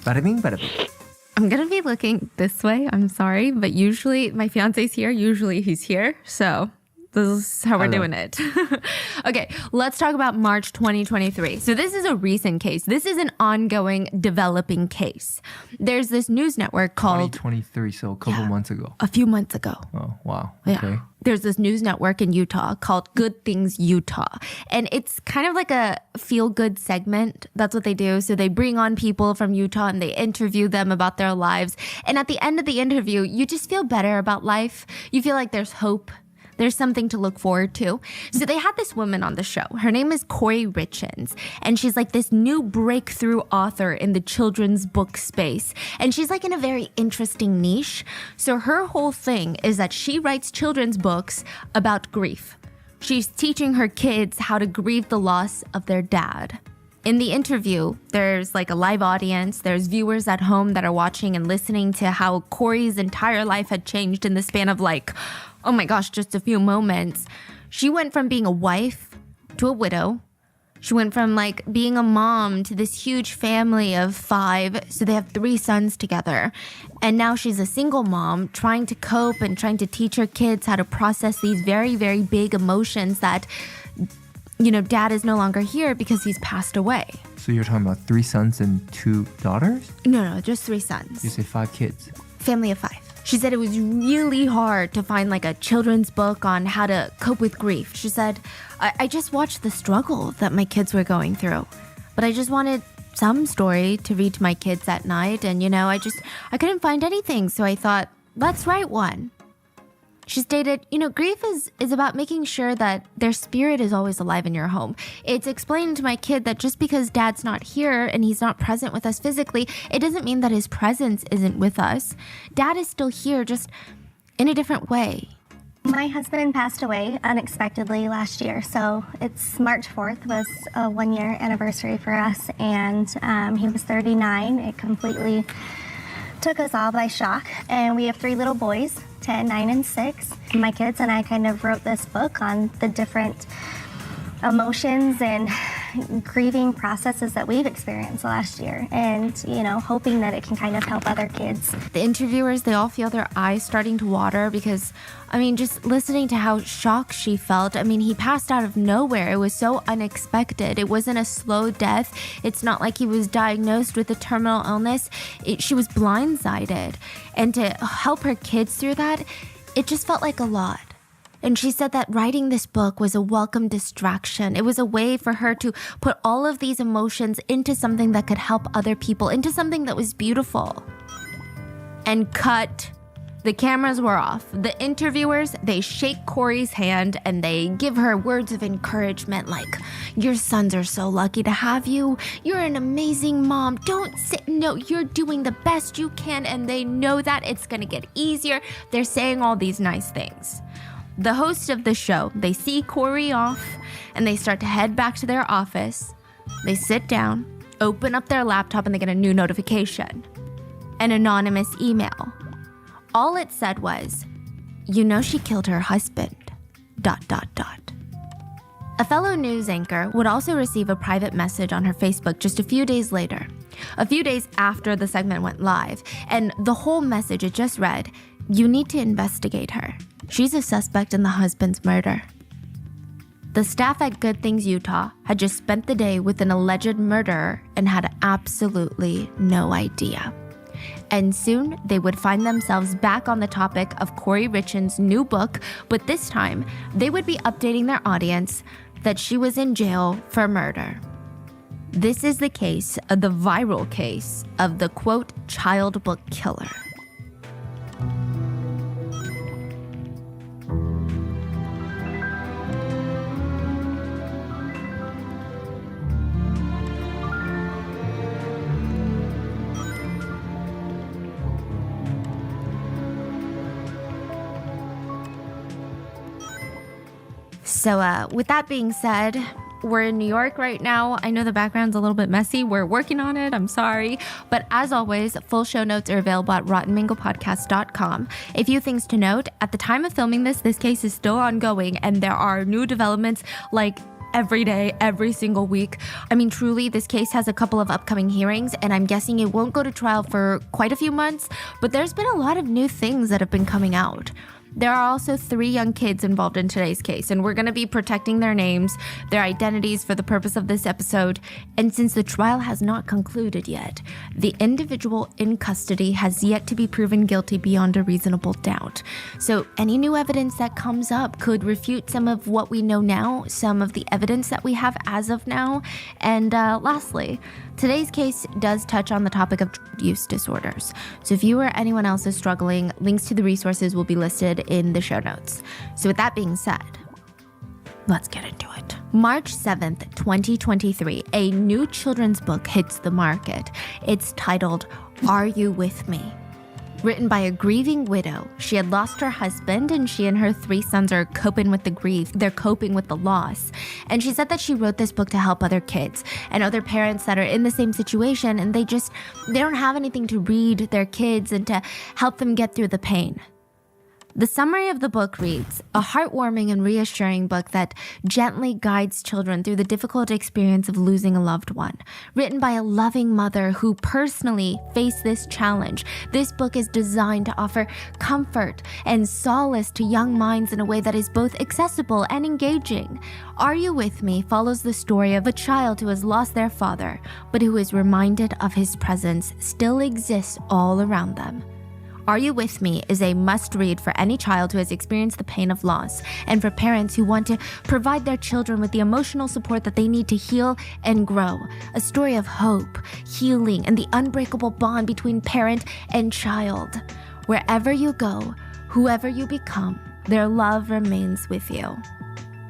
Bada bing, bada bing. I'm going to be looking this way. I'm sorry. But usually my fiance's here. Usually he's here. So this is how we're doing it. Okay, let's talk about March 2023. So this is a recent case. This is an ongoing, developing case. There's this news network called... 2023, so a couple months ago. A few months ago. Oh, wow. Yeah. Okay. There's this news network in Utah called Good Things Utah. And it's kind of like a feel-good segment. That's what they do. So they bring on people from Utah and they interview them about their lives. And at the end of the interview, you just feel better about life. You feel like there's hope. There's something to look forward to. So they had this woman on the show. Her name is Corey Richins. And she's like this new breakthrough author in the children's book space. And she's like in a very interesting niche. So her whole thing is that she writes children's books about grief. She's teaching her kids how to grieve the loss of their dad. In the interview, there's like a live audience. There's viewers at home that are watching and listening to how Corey's entire life had changed in the span of like, oh my gosh, just a few moments. She went from being a wife to a widow. She went from like being a mom to this huge family of 5. So they have 3 sons together. And now she's a single mom trying to cope and trying to teach her kids how to process these very, very big emotions that, you know, dad is no longer here because he's passed away. So you're talking about 3 sons and 2 daughters? No, just 3 sons. You say 5 kids. Family of 5. She said it was really hard to find like a children's book on how to cope with grief. She said, I just watched the struggle that my kids were going through, but I just wanted some story to read to my kids at night. And, you know, I couldn't find anything. So I thought, let's write one. She stated, you know, grief is about making sure that their spirit is always alive in your home. It's explaining to my kid that just because dad's not here and he's not present with us physically, it doesn't mean that his presence isn't with us. Dad is still here, just in a different way. My husband passed away unexpectedly last year, so it's March 4th was a 1-year anniversary for us, and he was 39. It completely took us all by shock, and we have 3 little boys, 10, 9, and 6. My kids and I kind of wrote this book on the different emotions and grieving processes that we've experienced last year, and, you know, hoping that it can kind of help other kids. The interviewers, they all feel their eyes starting to water because, I mean, just listening to how shocked she felt. I mean, he passed out of nowhere. It was so unexpected. It wasn't a slow death. It's not like he was diagnosed with a terminal illness. She was blindsided. And to help her kids through that, it just felt like a lot. And she said that writing this book was a welcome distraction. It was a way for her to put all of these emotions into something that could help other people, into something that was beautiful. And cut. The cameras were off. The interviewers, they shake Corey's hand and they give her words of encouragement like, your sons are so lucky to have you. You're an amazing mom. Don't sit, no, you're doing the best you can. And they know that it's gonna get easier. They're saying all these nice things. The hosts of the show, they see Corey off and they start to head back to their office. They sit down, open up their laptop, and they get a new notification. An anonymous email. All it said was, you know she killed her husband, ... A fellow news anchor would also receive a private message on her Facebook just a few days later. A few days after the segment went live, and the whole message, it just read, you need to investigate her. She's a suspect in the husband's murder. The staff at Good Things Utah had just spent the day with an alleged murderer and had absolutely no idea. And soon they would find themselves back on the topic of Corey Richins' new book, but this time they would be updating their audience that she was in jail for murder. This is the case of the viral case of the, quote, child book killer. So with that being said, we're in New York right now. I know the background's a little bit messy. We're working on it. I'm sorry. But as always, full show notes are available at rottenmangopodcast.com. A few things to note. At the time of filming this case is still ongoing and there are new developments like every day, every single week. I mean, truly, this case has a couple of upcoming hearings, and I'm guessing it won't go to trial for quite a few months, but there's been a lot of new things that have been coming out. There are also 3 young kids involved in today's case, and we're going to be protecting their names, their identities for the purpose of this episode. And since the trial has not concluded yet, the individual in custody has yet to be proven guilty beyond a reasonable doubt. So any new evidence that comes up could refute some of what we know now, some of the evidence that we have as of now. And lastly, today's case does touch on the topic of drug use disorders. So if you or anyone else is struggling, links to the resources will be listed in the show notes. So with that being said, let's get into it. March 7th, 2023, a new children's book hits the market. It's titled, Are You With Me? Written by a grieving widow. She had lost her husband, and she and her 3 sons are coping with the grief. They're coping with the loss. And she said that she wrote this book to help other kids and other parents that are in the same situation, and they don't have anything to read their kids and to help them get through the pain. The summary of the book reads, a heartwarming and reassuring book that gently guides children through the difficult experience of losing a loved one. Written by a loving mother who personally faced this challenge, this book is designed to offer comfort and solace to young minds in a way that is both accessible and engaging. Are You With Me follows the story of a child who has lost their father, but who is reminded of his presence still exists all around them. Are You With Me is a must-read for any child who has experienced the pain of loss, and for parents who want to provide their children with the emotional support that they need to heal and grow. A story of hope, healing, and the unbreakable bond between parent and child. Wherever you go, whoever you become, their love remains with you.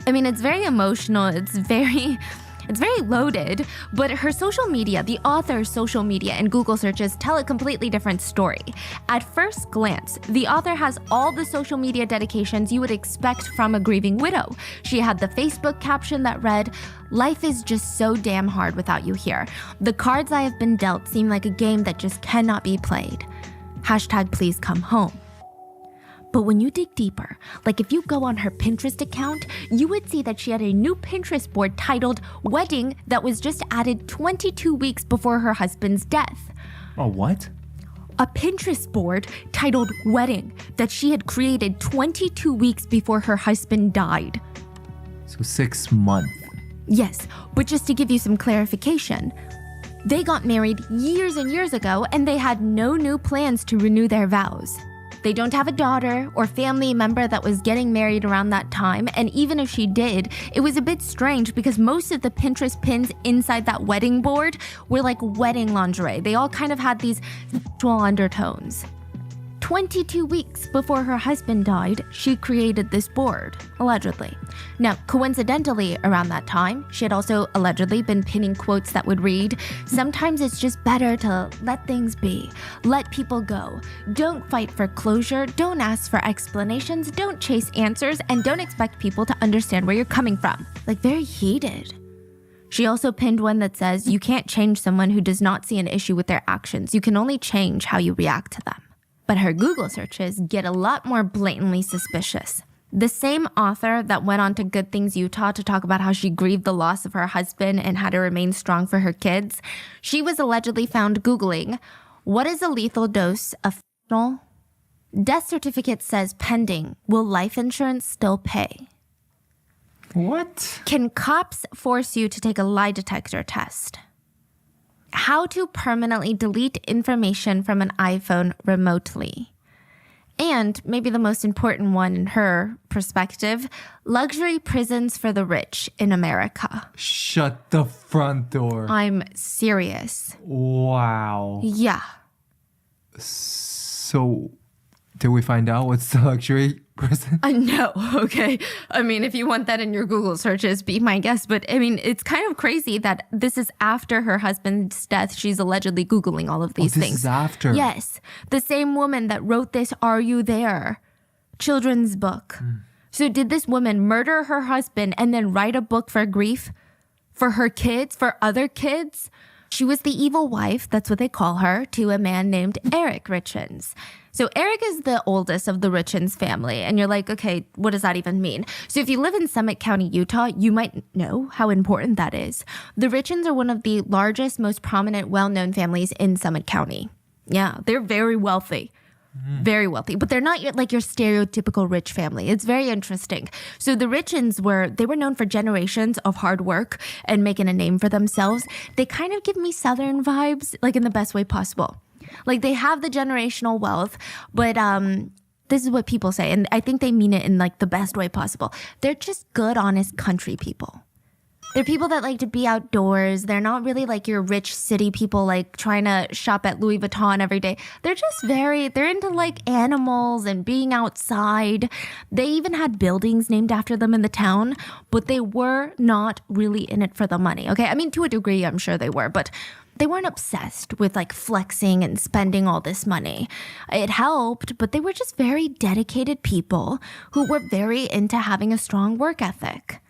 I mean, it's very emotional. It's very loaded, but her social media, the author's social media and Google searches tell a completely different story. At first glance, the author has all the social media dedications you would expect from a grieving widow. She had the Facebook caption that read, "Life is just so damn hard without you here. The cards I have been dealt seem like a game that just cannot be played. Hashtag please come home." But when you dig deeper, like if you go on her Pinterest account, you would see that she had a new Pinterest board titled Wedding that was just added 22 weeks before her husband's death. Oh, what? A Pinterest board titled Wedding that she had created 22 weeks before her husband died. So 6 months. Yes, but just to give you some clarification, they got married years and years ago, and they had no new plans to renew their vows. They don't have a daughter or family member that was getting married around that time, and even if she did, it was a bit strange because most of the Pinterest pins inside that wedding board were like wedding lingerie. They all kind of had these sexual undertones. 22 weeks before her husband died, she created this board, allegedly. Now, coincidentally, around that time, she had also allegedly been pinning quotes that would read, "Sometimes it's just better to let things be. Let people go. Don't fight for closure. Don't ask for explanations. Don't chase answers. And don't expect people to understand where you're coming from." Like, very heated. She also pinned one that says, "You can't change someone who does not see an issue with their actions. You can only change how you react to them." But her Google searches get a lot more blatantly suspicious. The same author that went on to Good Things Utah to talk about how she grieved the loss of her husband and how to remain strong for her kids, she was allegedly found Googling, "What is a lethal dose of fentanyl? Death certificate says pending. Will life insurance still pay? What? Can cops force you to take a lie detector test? How to permanently delete information from an iPhone remotely." And maybe the most important one in her perspective, luxury prisons for the rich in America. Shut the front door. I'm serious. Wow. Yeah. So, did we find out what's the luxury prison? No, okay. I mean, if you want that in your Google searches, be my guest. But I mean, it's kind of crazy that this is after her husband's death. She's allegedly Googling all of these this things. Is after. Yes. The same woman that wrote this Are You There? Children's book. So did this woman murder her husband and then write a book for grief? For her kids? For other kids? She was the evil wife, that's what they call her, to a man named Eric Richins. So Eric is the oldest of the Richens family. And you're like, okay, what does that even mean? So if you live in Summit County, Utah, you might know how important that is. The Richens are one of the largest, most prominent, well-known families in Summit County. Yeah, they're very wealthy. Very wealthy, but they're not like your stereotypical rich family. It's very interesting. So the Richens were known for generations of hard work and making a name for themselves. They kind of give me Southern vibes, like in the best way possible. Like they have the generational wealth, but this is what people say, and I think they mean it in like the best way possible. They're just good, honest country people. They're people that like to be outdoors. They're not really like your rich city people like trying to shop at Louis Vuitton every day. They're just they're into like animals and being outside. They even had buildings named after them in the town, but they were not really in it for the money. Okay. I mean, to a degree, I'm sure they were, but they weren't obsessed with like flexing and spending all this money. It helped, but they were just very dedicated people who were very into having a strong work ethic.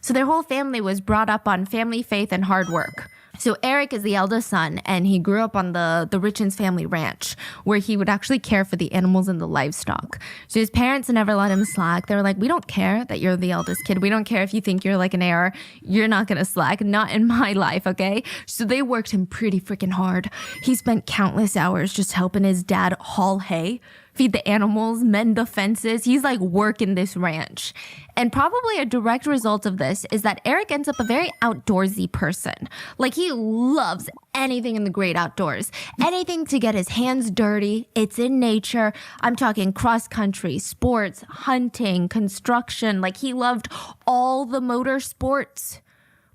So their whole family was brought up on family faith and hard work. So Eric is the eldest son, and he grew up on the Richens family ranch, where he would actually care for the animals and the livestock. So his parents never let him slack. They were like, we don't care that you're the eldest kid. We don't care if you think you're like an heir. You're not going to slack. Not in my life, okay? So they worked him pretty freaking hard. He spent countless hours just helping his dad haul hay, feed the animals, mend the fences. He's like working this ranch. And probably a direct result of this is that Eric ends up a very outdoorsy person. Like he loves anything in the great outdoors, anything to get his hands dirty. It's in nature. I'm talking cross country, sports, hunting, construction. Like he loved all the motor sports.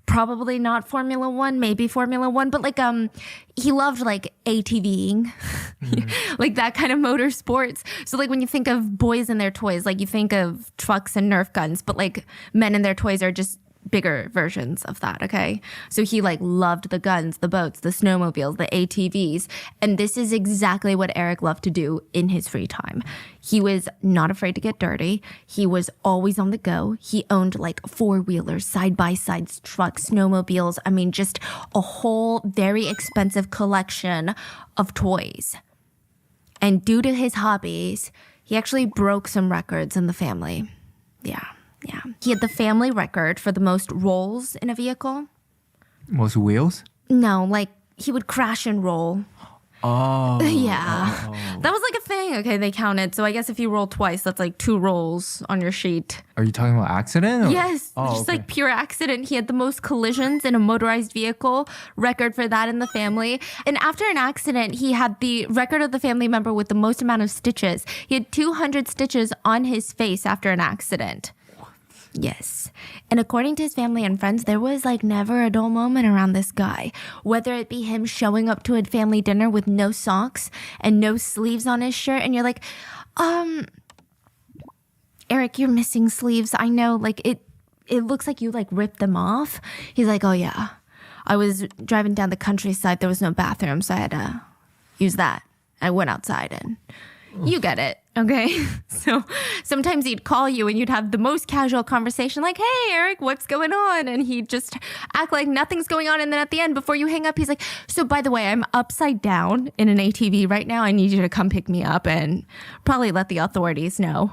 Probably not Formula One, maybe Formula One, but like he loved like ATVing, like that kind of motorsports. So like when you think of boys and their toys, like you think of trucks and Nerf guns, but like men and their toys are just bigger versions of that, okay? So he like loved the guns, the boats, the snowmobiles, the ATVs. And this is exactly what Eric loved to do in his free time. He was not afraid to get dirty. He was always on the go. He owned like four-wheelers, side-by-sides, trucks, snowmobiles. I mean, just a whole very expensive collection of toys. And due to his hobbies, he actually broke some records in the family. Yeah. He had the family record for the most rolls in a vehicle. Most wheels? No, like he would crash and roll. Oh. Yeah. That was like a thing. Okay, they counted. So I guess if you roll twice, that's like 2 rolls on your sheet. Are you talking about accident? Or? Yes. Just like pure accident. He had the most collisions in a motorized vehicle, record for that in the family. And after an accident, he had the record of the family member with the most amount of stitches. He had 200 stitches on his face after an accident. Yes. And according to his family and friends, there was like never a dull moment around this guy. Whether it be him showing up to a family dinner with no socks and no sleeves on his shirt. And you're like, Eric, you're missing sleeves. I know, like it looks like you like ripped them off. He's like, oh yeah, I was driving down the countryside. There was no bathroom, so I had to use that. I went outside and you get it. Okay. So sometimes he'd call you and you'd have the most casual conversation like, hey, Eric, what's going on? And he'd just act like nothing's going on. And then at the end, before you hang up, he's like, so by the way, I'm upside down in an ATV right now. I need you to come pick me up and probably let the authorities know.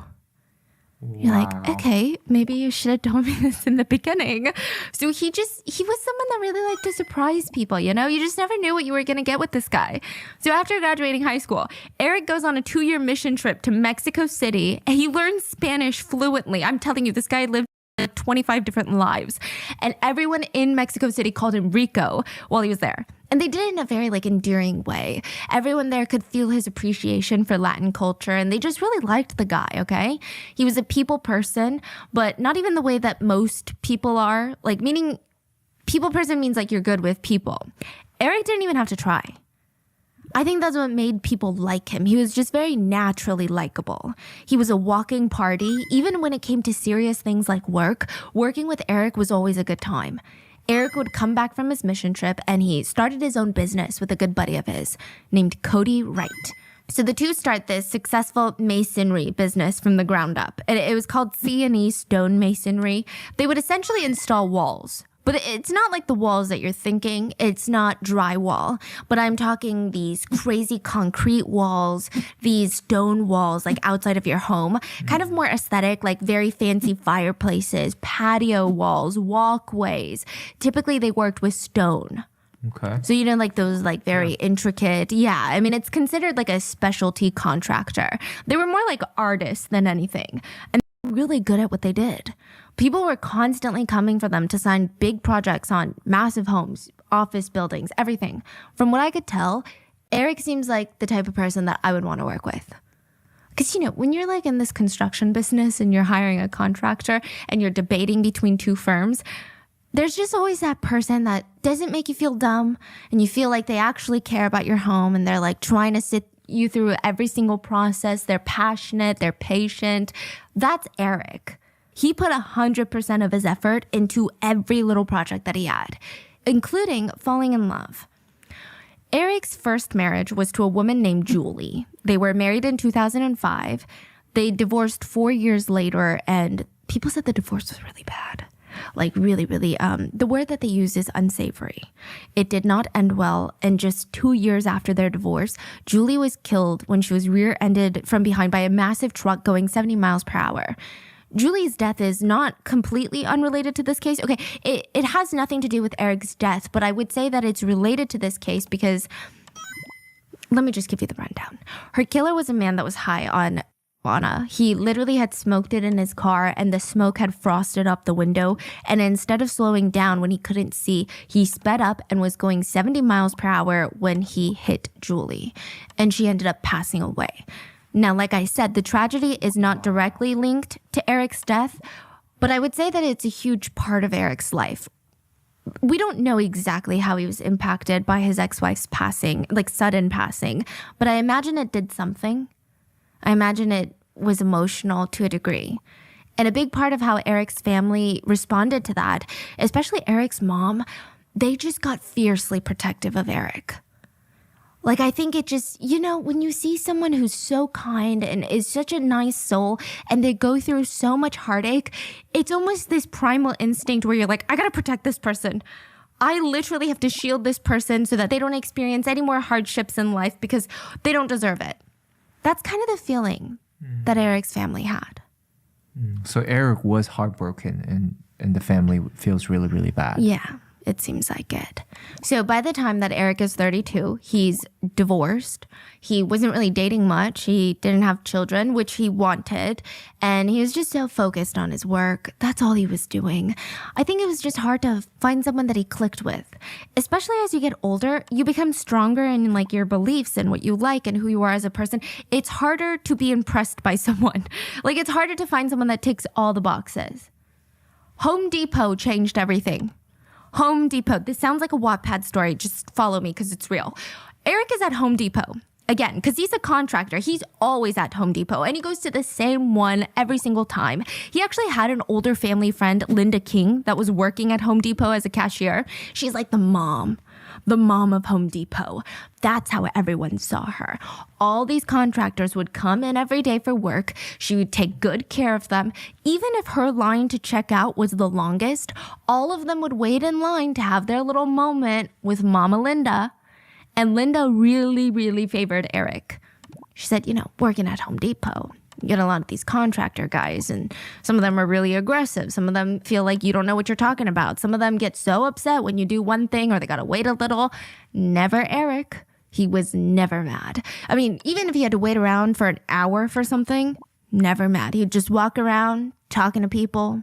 You're like, okay, maybe you should have told me this in the beginning. So he was someone that really liked to surprise people, you know? You just never knew what you were going to get with this guy. So after graduating high school, Eric goes on a 2-year mission trip to Mexico City, and he learns Spanish fluently. I'm telling you, this guy lived 25 different lives. And everyone in Mexico City called him Rico while he was there. And they did it in a very like endearing way. Everyone there could feel his appreciation for Latin culture, and they just really liked the guy, okay? He was a people person, but not even the way that most people are. Like, meaning people person means like you're good with people. Eric didn't even have to try. I think that's what made people like him. He was just very naturally likable. He was a walking party. Even when it came to serious things like work, working with Eric was always a good time. Eric would come back from his mission trip and he started his own business with a good buddy of his named Cody Wright. So the two start this successful masonry business from the ground up. It was called C&E Stone Masonry. They would essentially install walls But it's not like the walls that you're thinking. It's not drywall. But I'm talking these crazy concrete walls, these stone walls like outside of your home, kind of more aesthetic, like very fancy fireplaces, patio walls, walkways. Typically they worked with stone. Okay. So you know, like those like very intricate. Yeah. I mean, it's considered like a specialty contractor. They were more like artists than anything. And they were really good at what they did. People were constantly coming for them to sign big projects on massive homes, office buildings, everything. From what I could tell, Eric seems like the type of person that I would want to work with. Because, you know, when you're like in this construction business and you're hiring a contractor and you're debating between two firms, there's just always that person that doesn't make you feel dumb and you feel like they actually care about your home and they're like trying to sit you through every single process. They're passionate, they're patient. That's Eric. He put 100% of his effort into every little project that he had, including falling in love. Eric's first marriage was to a woman named Julie. They were married in 2005. They divorced 4 years later, and people said the divorce was really bad. Like really, really, the word that they use is unsavory. It did not end well, and just 2 years after their divorce, Julie was killed when she was rear-ended from behind by a massive truck going 70 miles per hour. Julie's death is not completely unrelated to this case. Okay, it has nothing to do with Eric's death, but I would say that it's related to this case because, let me just give you the rundown. Her killer was a man that was high on marijuana. He literally had smoked it in his car and the smoke had frosted up the window. And instead of slowing down when he couldn't see, he sped up and was going 70 miles per hour when he hit Julie. And she ended up passing away. Now, like I said, the tragedy is not directly linked to Eric's death, but I would say that it's a huge part of Eric's life. We don't know exactly how he was impacted by his ex-wife's passing, like sudden passing, but I imagine it did something. I imagine it was emotional to a degree. And a big part of how Eric's family responded to that, especially Eric's mom, they just got fiercely protective of Eric. Like, I think it just, you know, when you see someone who's so kind and is such a nice soul and they go through so much heartache, it's almost this primal instinct where you're like, I gotta protect this person. I literally have to shield this person so that they don't experience any more hardships in life because they don't deserve it. That's kind of the feeling that Eric's family had. So Eric was heartbroken and the family feels really, really bad. Yeah. It seems like it. So by the time that Eric is 32, he's divorced. He wasn't really dating much. He didn't have children, which he wanted. And he was just so focused on his work. That's all he was doing. I think it was just hard to find someone that he clicked with. Especially as you get older, you become stronger in like your beliefs and what you like and who you are as a person. It's harder to be impressed by someone. Like it's harder to find someone that ticks all the boxes. Home Depot changed everything. Home Depot. This sounds like a Wattpad story. Just follow me because it's real. Eric is at Home Depot. Again, because he's a contractor. He's always at Home Depot. And he goes to the same one every single time. He actually had an older family friend, Linda King, that was working at Home Depot as a cashier. She's like the mom of Home Depot. That's how everyone saw her. All these contractors would come in every day for work. She would take good care of them. Even if her line to check out was the longest, all of them would wait in line to have their little moment with Mama Linda. And Linda really, really favored Eric. She said, you know, working at Home Depot, you get a lot of these contractor guys, and some of them are really aggressive. Some of them feel like you don't know what you're talking about. Some of them get so upset when you do one thing or they got to wait a little. Never Eric. He was never mad. I mean, even if he had to wait around for an hour for something, never mad. He'd just walk around talking to people.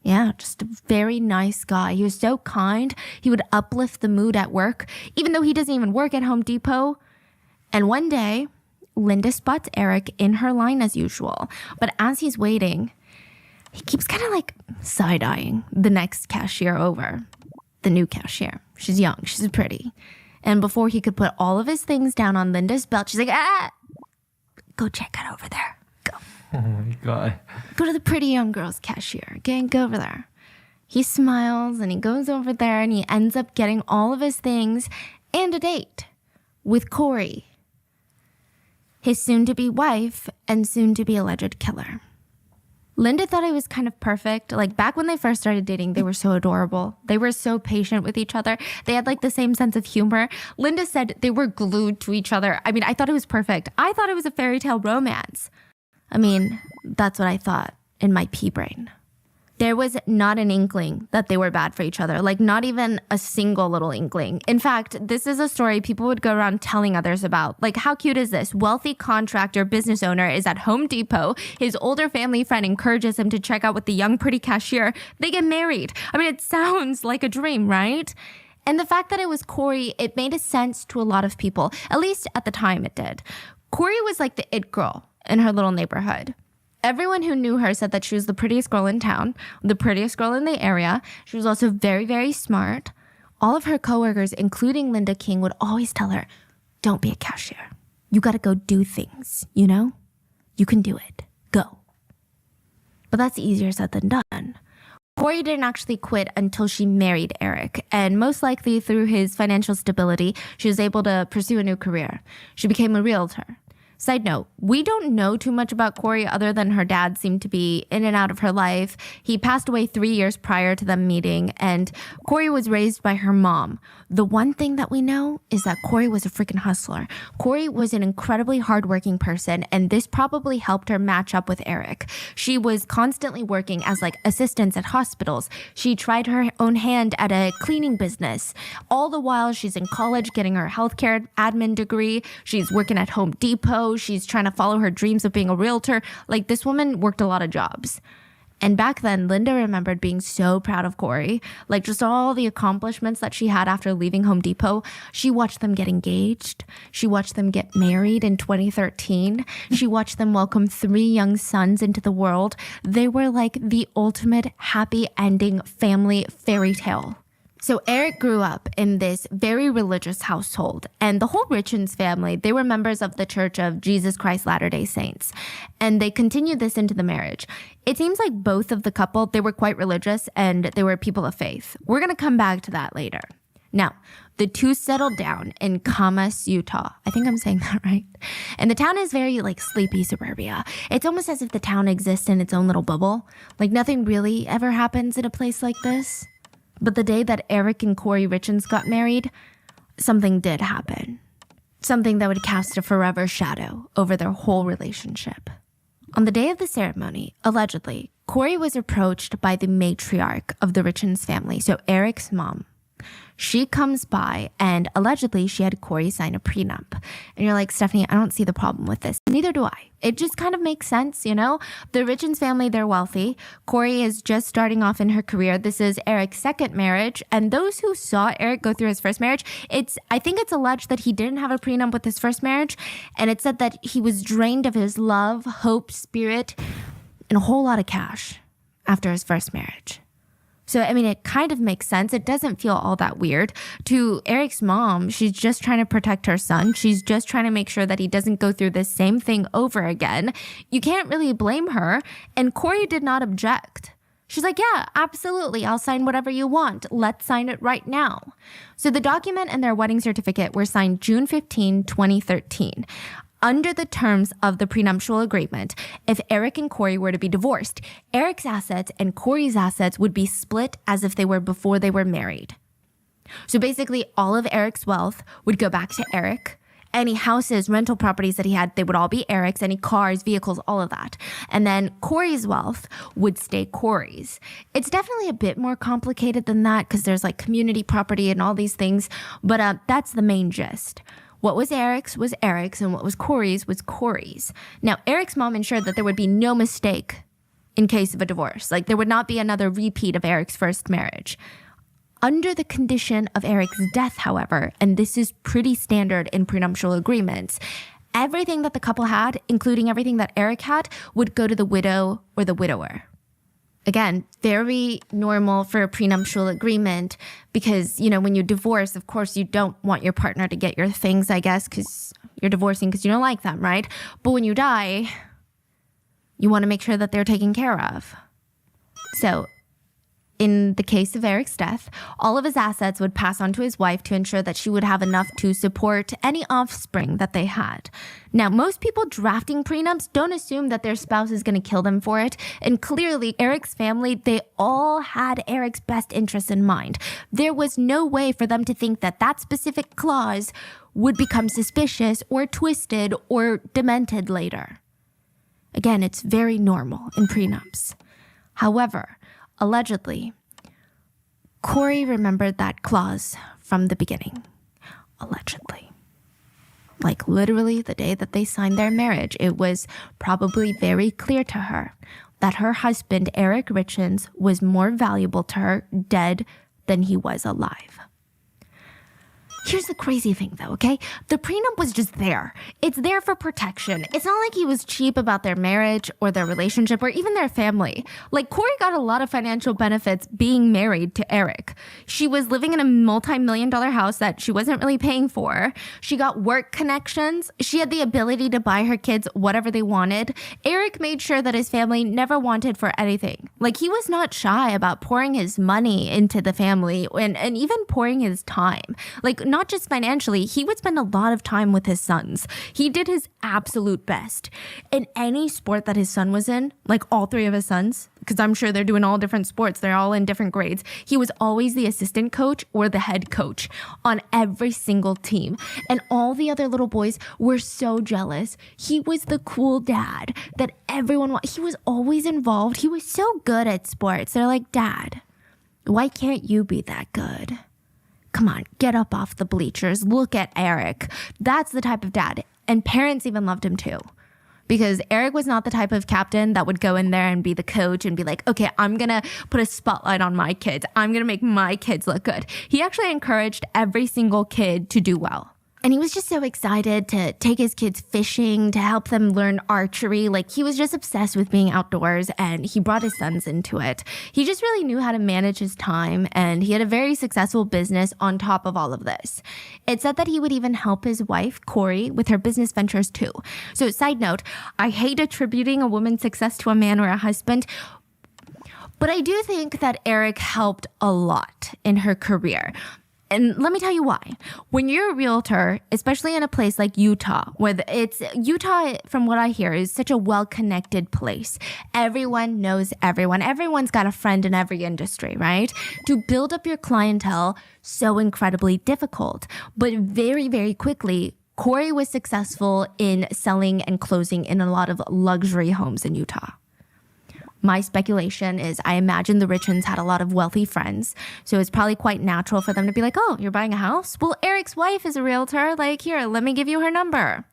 Yeah, just a very nice guy. He was so kind. He would uplift the mood at work, even though he doesn't even work at Home Depot. And one day, Linda spots Eric in her line as usual. But as he's waiting, he keeps kind of like side-eyeing the next cashier over. The new cashier. She's young. She's pretty. And before he could put all of his things down on Linda's belt, she's like, go check it over there. Go. Oh my God. Go to the pretty young girl's cashier. Go over there. He smiles and he goes over there and he ends up getting all of his things and a date with Corey, his soon-to-be wife and soon-to-be alleged killer. Linda thought I was kind of perfect. Like back when they first started dating, they were so adorable. They were so patient with each other. They had like the same sense of humor. Linda said they were glued to each other. I mean, I thought it was perfect. I thought it was a fairy tale romance. I mean, that's what I thought in my pea brain. There was not an inkling that they were bad for each other, like not even a single little inkling. In fact, this is a story people would go around telling others about. Like, how cute is this? Wealthy contractor business owner is at Home Depot. His older family friend encourages him to check out with the young pretty cashier. They get married. I mean, it sounds like a dream, right? And the fact that it was Corey, it made a sense to a lot of people. At least at the time it did. Corey was like the it girl in her little neighborhood. Everyone who knew her said that she was the prettiest girl in town, the prettiest girl in the area. She was also very, very smart. All of her coworkers, including Linda King, would always tell her, don't be a cashier. You got to go do things, you know? You can do it. Go. But that's easier said than done. Corey didn't actually quit until she married Eric, and most likely through his financial stability, she was able to pursue a new career. She became a realtor. Side note, we don't know too much about Corey other than her dad seemed to be in and out of her life. He passed away 3 years prior to them meeting, and Corey was raised by her mom. The one thing that we know is that Corey was a freaking hustler. Corey was an incredibly hardworking person, and this probably helped her match up with Eric. She was constantly working as like assistants at hospitals. She tried her own hand at a cleaning business. All the while, she's in college getting her healthcare admin degree. She's working at Home Depot. She's trying to follow her dreams of being a realtor. Like, this woman worked a lot of jobs. And back then, Linda remembered being so proud of Corey. Like, just all the accomplishments that she had after leaving Home Depot. She watched them get engaged. She watched them get married in 2013. She watched them welcome 3 young sons into the world. They were like the ultimate happy ending family fairy tale. So Eric grew up in this very religious household, and the whole Richens family, they were members of the Church of Jesus Christ Latter-day Saints, and they continued this into the marriage. It seems like both of the couple, they were quite religious and they were people of faith. We're going to come back to that later. Now, the two settled down in Kamas, Utah. I think I'm saying that right. And the town is very like sleepy suburbia. It's almost as if the town exists in its own little bubble. Like nothing really ever happens in a place like this. But the day that Eric and Corey Richens got married, something did happen. Something that would cast a forever shadow over their whole relationship. On the day of the ceremony, allegedly, Corey was approached by the matriarch of the Richens family, so Eric's mom. She comes by and allegedly she had Corey sign a prenup. And you're like, Stephanie, I don't see the problem with this. Neither do I. It just kind of makes sense, you know? The Richens family, they're wealthy. Corey is just starting off in her career. This is Eric's second marriage. And those who saw Eric go through his first marriage, I think it's alleged that he didn't have a prenup with his first marriage. And it said that he was drained of his love, hope, spirit, and a whole lot of cash after his first marriage. So, I mean, it kind of makes sense. It doesn't feel all that weird. To Eric's mom, she's just trying to protect her son. She's just trying to make sure that he doesn't go through the same thing over again. You can't really blame her. And Corey did not object. She's like, yeah, absolutely. I'll sign whatever you want. Let's sign it right now. So the document and their wedding certificate were signed June 15, 2013. Under the terms of the prenuptial agreement, if Eric and Corey were to be divorced, Eric's assets and Corey's assets would be split as if they were before they were married. So basically, all of Eric's wealth would go back to Eric. Any houses, rental properties that he had, they would all be Eric's. Any cars, vehicles, all of that. And then Corey's wealth would stay Corey's. It's definitely a bit more complicated than that because there's like community property and all these things. But that's the main gist. What was Eric's, and what was Corey's was Corey's. Now, Eric's mom ensured that there would be no mistake in case of a divorce. Like, there would not be another repeat of Eric's first marriage. Under the condition of Eric's death, however, and this is pretty standard in prenuptial agreements, everything that the couple had, including everything that Eric had, would go to the widow or the widower. Again, very normal for a prenuptial agreement because, you know, when you divorce, of course, you don't want your partner to get your things, I guess, because you're divorcing because you don't like them, right? But when you die, you want to make sure that they're taken care of. So In the case of Eric's death, all of his assets would pass on to his wife to ensure that she would have enough to support any offspring that they had. Now, most people drafting prenups don't assume that their spouse is going to kill them for it. And clearly, Eric's family, they all had Eric's best interests in mind. There was no way for them to think that that specific clause would become suspicious or twisted or demented later. Again, it's very normal in prenups. However, allegedly, Corey remembered that clause from the beginning. Allegedly. Like literally the day that they signed their marriage, it was probably very clear to her that her husband, Eric Richins, was more valuable to her dead than he was alive. Here's the crazy thing though, okay? The prenup was just there. It's there for protection. It's not like he was cheap about their marriage or their relationship or even their family. Like Corey got a lot of financial benefits being married to Eric. She was living in a multi-million-dollar house that she wasn't really paying for. She got work connections. She had the ability to buy her kids whatever they wanted. Eric made sure that his family never wanted for anything. Like he was not shy about pouring his money into the family and even pouring his time. Like not just financially, he would spend a lot of time with his sons. He did his absolute best. In any sport that his son was in, like all three of his sons, because I'm sure they're doing all different sports, they're all in different grades, he was always the assistant coach or the head coach on every single team. And all the other little boys were so jealous. He was the cool dad that everyone wanted. He was always involved. He was so good at sports. They're like, Dad, why can't you be that good? Come on, get up off the bleachers. Look at Eric. That's the type of dad. And parents even loved him too. Because Eric was not the type of captain that would go in there and be the coach and be like, okay, I'm going to put a spotlight on my kids. I'm going to make my kids look good. He actually encouraged every single kid to do well. And he was just so excited to take his kids fishing, to help them learn archery. Like he was just obsessed with being outdoors and he brought his sons into it. He just really knew how to manage his time and he had a very successful business on top of all of this. It said that he would even help his wife, Corey, with her business ventures too. So side note, I hate attributing a woman's success to a man or a husband, but I do think that Eric helped a lot in her career. And let me tell you why. When you're a realtor, especially in a place like Utah, where Utah, from what I hear, is such a well-connected place. Everyone knows everyone. Everyone's got a friend in every industry, right? To build up your clientele, so incredibly difficult. But very, very quickly, Corey was successful in selling and closing in a lot of luxury homes in Utah. My speculation is I imagine the Richins had a lot of wealthy friends. So it's probably quite natural for them to be like, oh, you're buying a house? Well, Eric's wife is a realtor. Like, here, let me give you her number.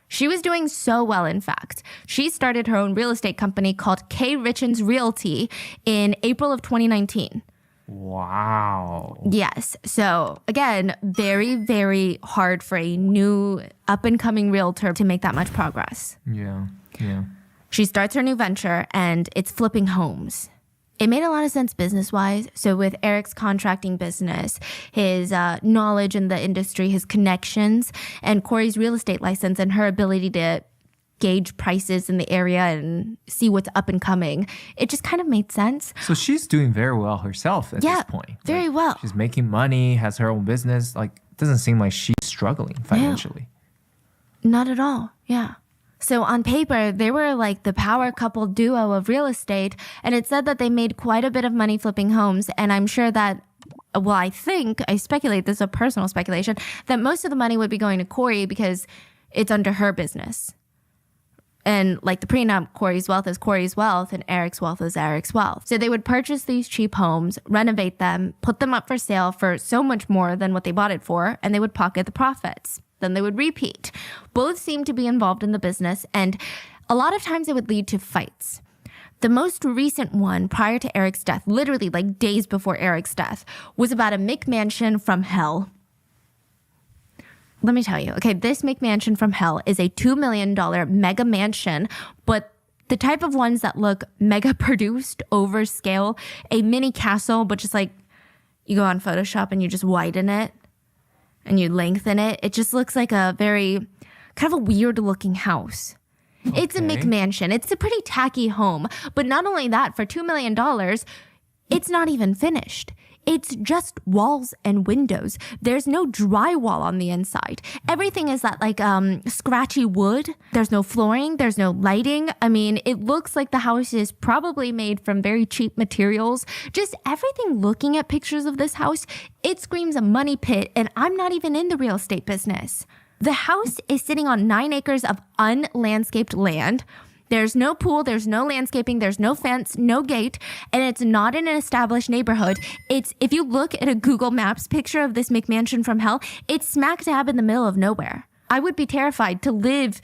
She was doing so well, in fact. She started her own real estate company called K. Richins Realty in April of 2019. Wow. Yes. So again, very, very hard for a new up-and-coming realtor to make that much progress. Yeah. She starts her new venture and it's flipping homes. It made a lot of sense business-wise. So with Eric's contracting business, his knowledge in the industry, his connections, and Corey's real estate license and her ability to gauge prices in the area and see what's up and coming, it just kind of made sense. So she's doing very well herself at this point. Very well. She's making money, has her own business. Like, it doesn't seem like she's struggling financially. Not at all. Yeah. So on paper, they were like the power couple duo of real estate. And it said that they made quite a bit of money flipping homes. And I'm sure that, well, I speculate, this is a personal speculation, that most of the money would be going to Corey because it's under her business. And like the prenup, Corey's wealth is Corey's wealth and Eric's wealth is Eric's wealth. So they would purchase these cheap homes, renovate them, put them up for sale for so much more than what they bought it for, and they would pocket the profits. Then they would repeat. Both seemed to be involved in the business, and a lot of times it would lead to fights. The most recent one prior to Eric's death, literally like days before Eric's death, was about a McMansion from hell. Let me tell you, okay, this McMansion from hell is a $2 million mega mansion, but the type of ones that look mega produced, overscale, a mini castle, but just like you go on Photoshop and you just widen it and you lengthen it. It just looks like a very kind of a weird looking house. Okay. It's a McMansion. It's a pretty tacky home. But not only that, for $2 million, It's not even finished. It's just walls and windows. There's no drywall on the inside. Everything is that like scratchy wood. There's no flooring. There's no lighting. I mean, it looks like the house is probably made from very cheap materials. Just everything looking at pictures of this house, it screams a money pit, and I'm not even in the real estate business. The house is sitting on 9 acres of unlandscaped land. There's no pool, there's no landscaping, there's no fence, no gate, and it's not in an established neighborhood. If you look at a Google Maps picture of this McMansion from hell, it's smack dab in the middle of nowhere. I would be terrified to live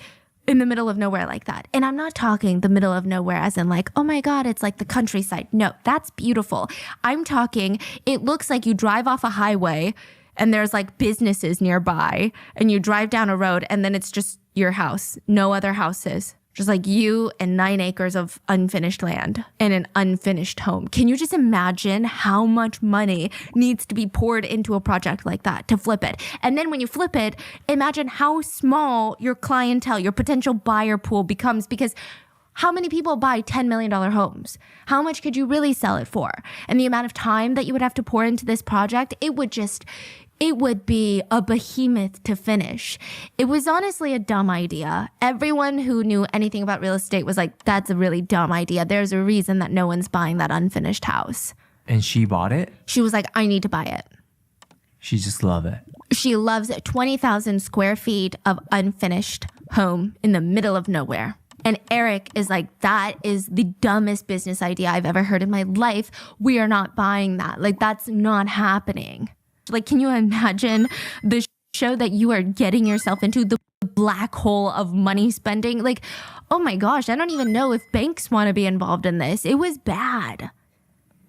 in the middle of nowhere like that. And I'm not talking the middle of nowhere as in like, oh my God, it's like the countryside. No, that's beautiful. I'm talking, it looks like you drive off a highway and there's like businesses nearby, and you drive down a road and then it's just your house, no other houses. Just like you and 9 acres of unfinished land and an unfinished home. Can you just imagine how much money needs to be poured into a project like that to flip it? And then when you flip it, imagine how small your clientele, your potential buyer pool becomes, because how many people buy $10 million homes? How much could you really sell it for? And the amount of time that you would have to pour into this project, it would be a behemoth to finish. It was honestly a dumb idea. Everyone who knew anything about real estate was like, that's a really dumb idea. There's a reason that no one's buying that unfinished house. And she bought it? She was like, I need to buy it. She just loved it. She loves 20,000 square feet of unfinished home in the middle of nowhere. And Eric is like, that is the dumbest business idea I've ever heard in my life. We are not buying that. Like, that's not happening. Like, can you imagine the show that you are getting yourself into, the black hole of money spending? Like, oh my gosh, I don't even know if banks want to be involved in this. It was bad.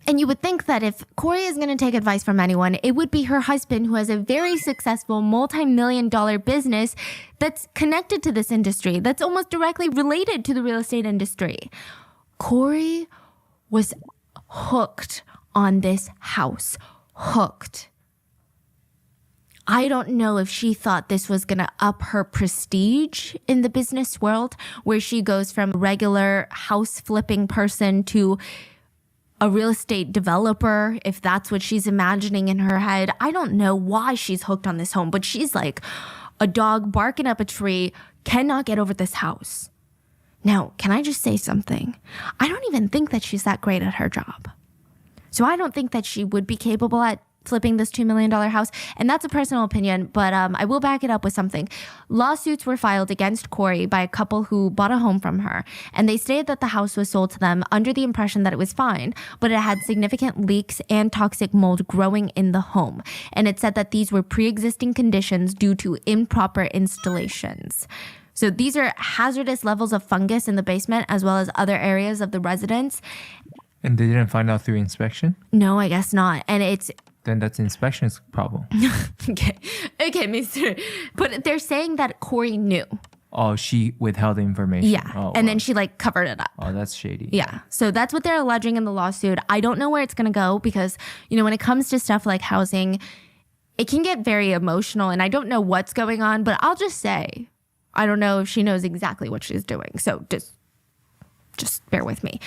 And you would think that if Corey is going to take advice from anyone, it would be her husband, who has a very successful multi-million-dollar business that's connected to this industry, that's almost directly related to the real estate industry. Corey was hooked on this house. Hooked. I don't know if she thought this was going to up her prestige in the business world, where she goes from regular house flipping person to a real estate developer, if that's what she's imagining in her head. I don't know why she's hooked on this home, but she's like a dog barking up a tree, cannot get over this house. Now, can I just say something? I don't even think that she's that great at her job. So I don't think that she would be capable at flipping this $2 million house. And that's a personal opinion, but I will back it up with something. Lawsuits were filed against Corey by a couple who bought a home from her. And they stated that the house was sold to them under the impression that it was fine, but it had significant leaks and toxic mold growing in the home. And it said that these were pre-existing conditions due to improper installations. So these are hazardous levels of fungus in the basement, as well as other areas of the residence. And they didn't find out through inspection? No, I guess not. And it's... Then that's inspection's problem. Okay, mister. But they're saying that Corey knew. Oh, she withheld the information. Yeah. Oh, and wow. then she like covered it up. Oh, that's shady. Yeah. So that's what they're alleging in the lawsuit. I don't know where it's going to go because, you know, when it comes to stuff like housing, it can get very emotional, and I don't know what's going on, but I'll just say, I don't know if she knows exactly what she's doing. So just bear with me.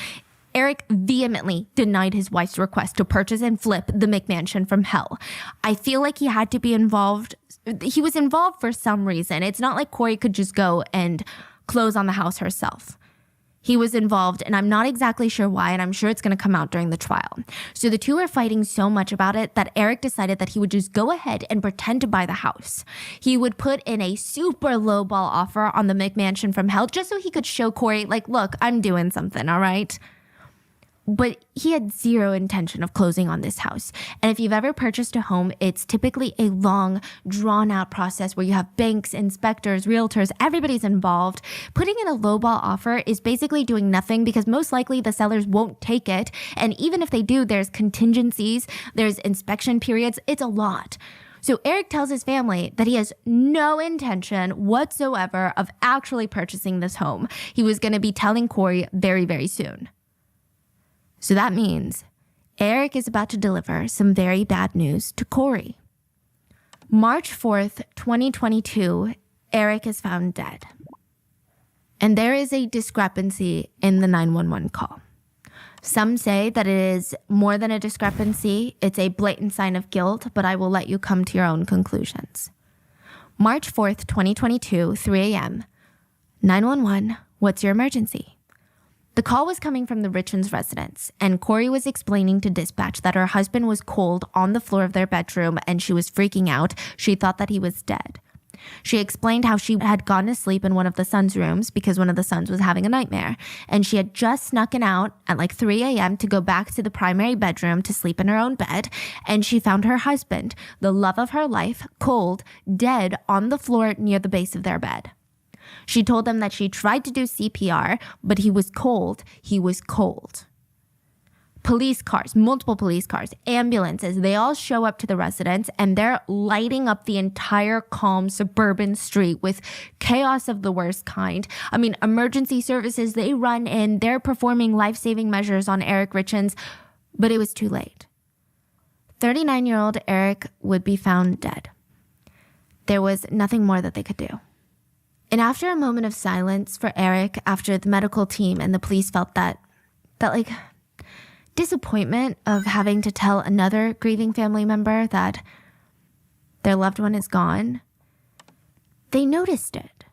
Eric vehemently denied his wife's request to purchase and flip the McMansion from hell. I feel like he had to be involved. He was involved for some reason. It's not like Corey could just go and close on the house herself. He was involved, and I'm not exactly sure why, and I'm sure it's going to come out during the trial. So the two are fighting so much about it that Eric decided that he would just go ahead and pretend to buy the house. He would put in a super lowball offer on the McMansion from hell just so he could show Corey, like, look, I'm doing something, all right? But he had zero intention of closing on this house. And if you've ever purchased a home, it's typically a long, drawn-out process where you have banks, inspectors, realtors, everybody's involved. Putting in a lowball offer is basically doing nothing because most likely the sellers won't take it. And even if they do, there's contingencies, there's inspection periods. It's a lot. So Eric tells his family that he has no intention whatsoever of actually purchasing this home. He was going to be telling Corey very, very soon. So that means Eric is about to deliver some very bad news to Corey. March 4th, 2022, Eric is found dead. And there is a discrepancy in the 911 call. Some say that it is more than a discrepancy. It's a blatant sign of guilt, but I will let you come to your own conclusions. March 4th, 2022, 3 a.m. 911, what's your emergency? The call was coming from the Richlands residence, and Corey was explaining to dispatch that her husband was cold on the floor of their bedroom and she was freaking out. She thought that he was dead. She explained how she had gone to sleep in one of the sons' rooms because one of the sons was having a nightmare, and she had just snuck out at like 3 a.m. to go back to the primary bedroom to sleep in her own bed, and she found her husband, the love of her life, cold, dead on the floor near the base of their bed. She told them that she tried to do CPR, but he was cold. He was cold. Police cars, multiple police cars, ambulances, they all show up to the residence and they're lighting up the entire calm suburban street with chaos of the worst kind. I mean, emergency services, they run in, they're performing life-saving measures on Eric Richlands, but it was too late. 39-year-old Eric would be found dead. There was nothing more that they could do. And after a moment of silence for Eric, after the medical team and the police felt that disappointment of having to tell another grieving family member that their loved one is gone, they noticed it.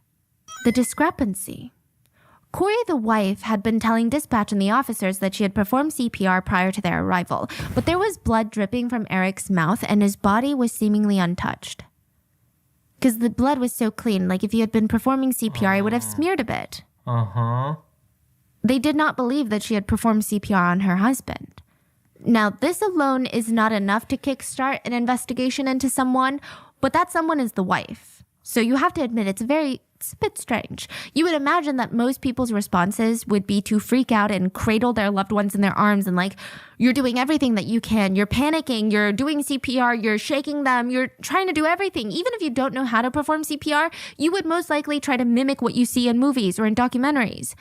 The discrepancy. Corey, the wife, had been telling dispatch and the officers that she had performed CPR prior to their arrival, but there was blood dripping from Eric's mouth and his body was seemingly untouched. Because the blood was so clean, like if he had been performing CPR, it would have smeared a bit. They did not believe that she had performed CPR on her husband. Now, this alone is not enough to kickstart an investigation into someone, but that someone is the wife. So you have to admit it's a bit strange. You would imagine that most people's responses would be to freak out and cradle their loved ones in their arms and you're doing everything that you can. You're panicking, you're doing CPR, you're shaking them, you're trying to do everything. Even if you don't know how to perform CPR, you would most likely try to mimic what you see in movies or in documentaries.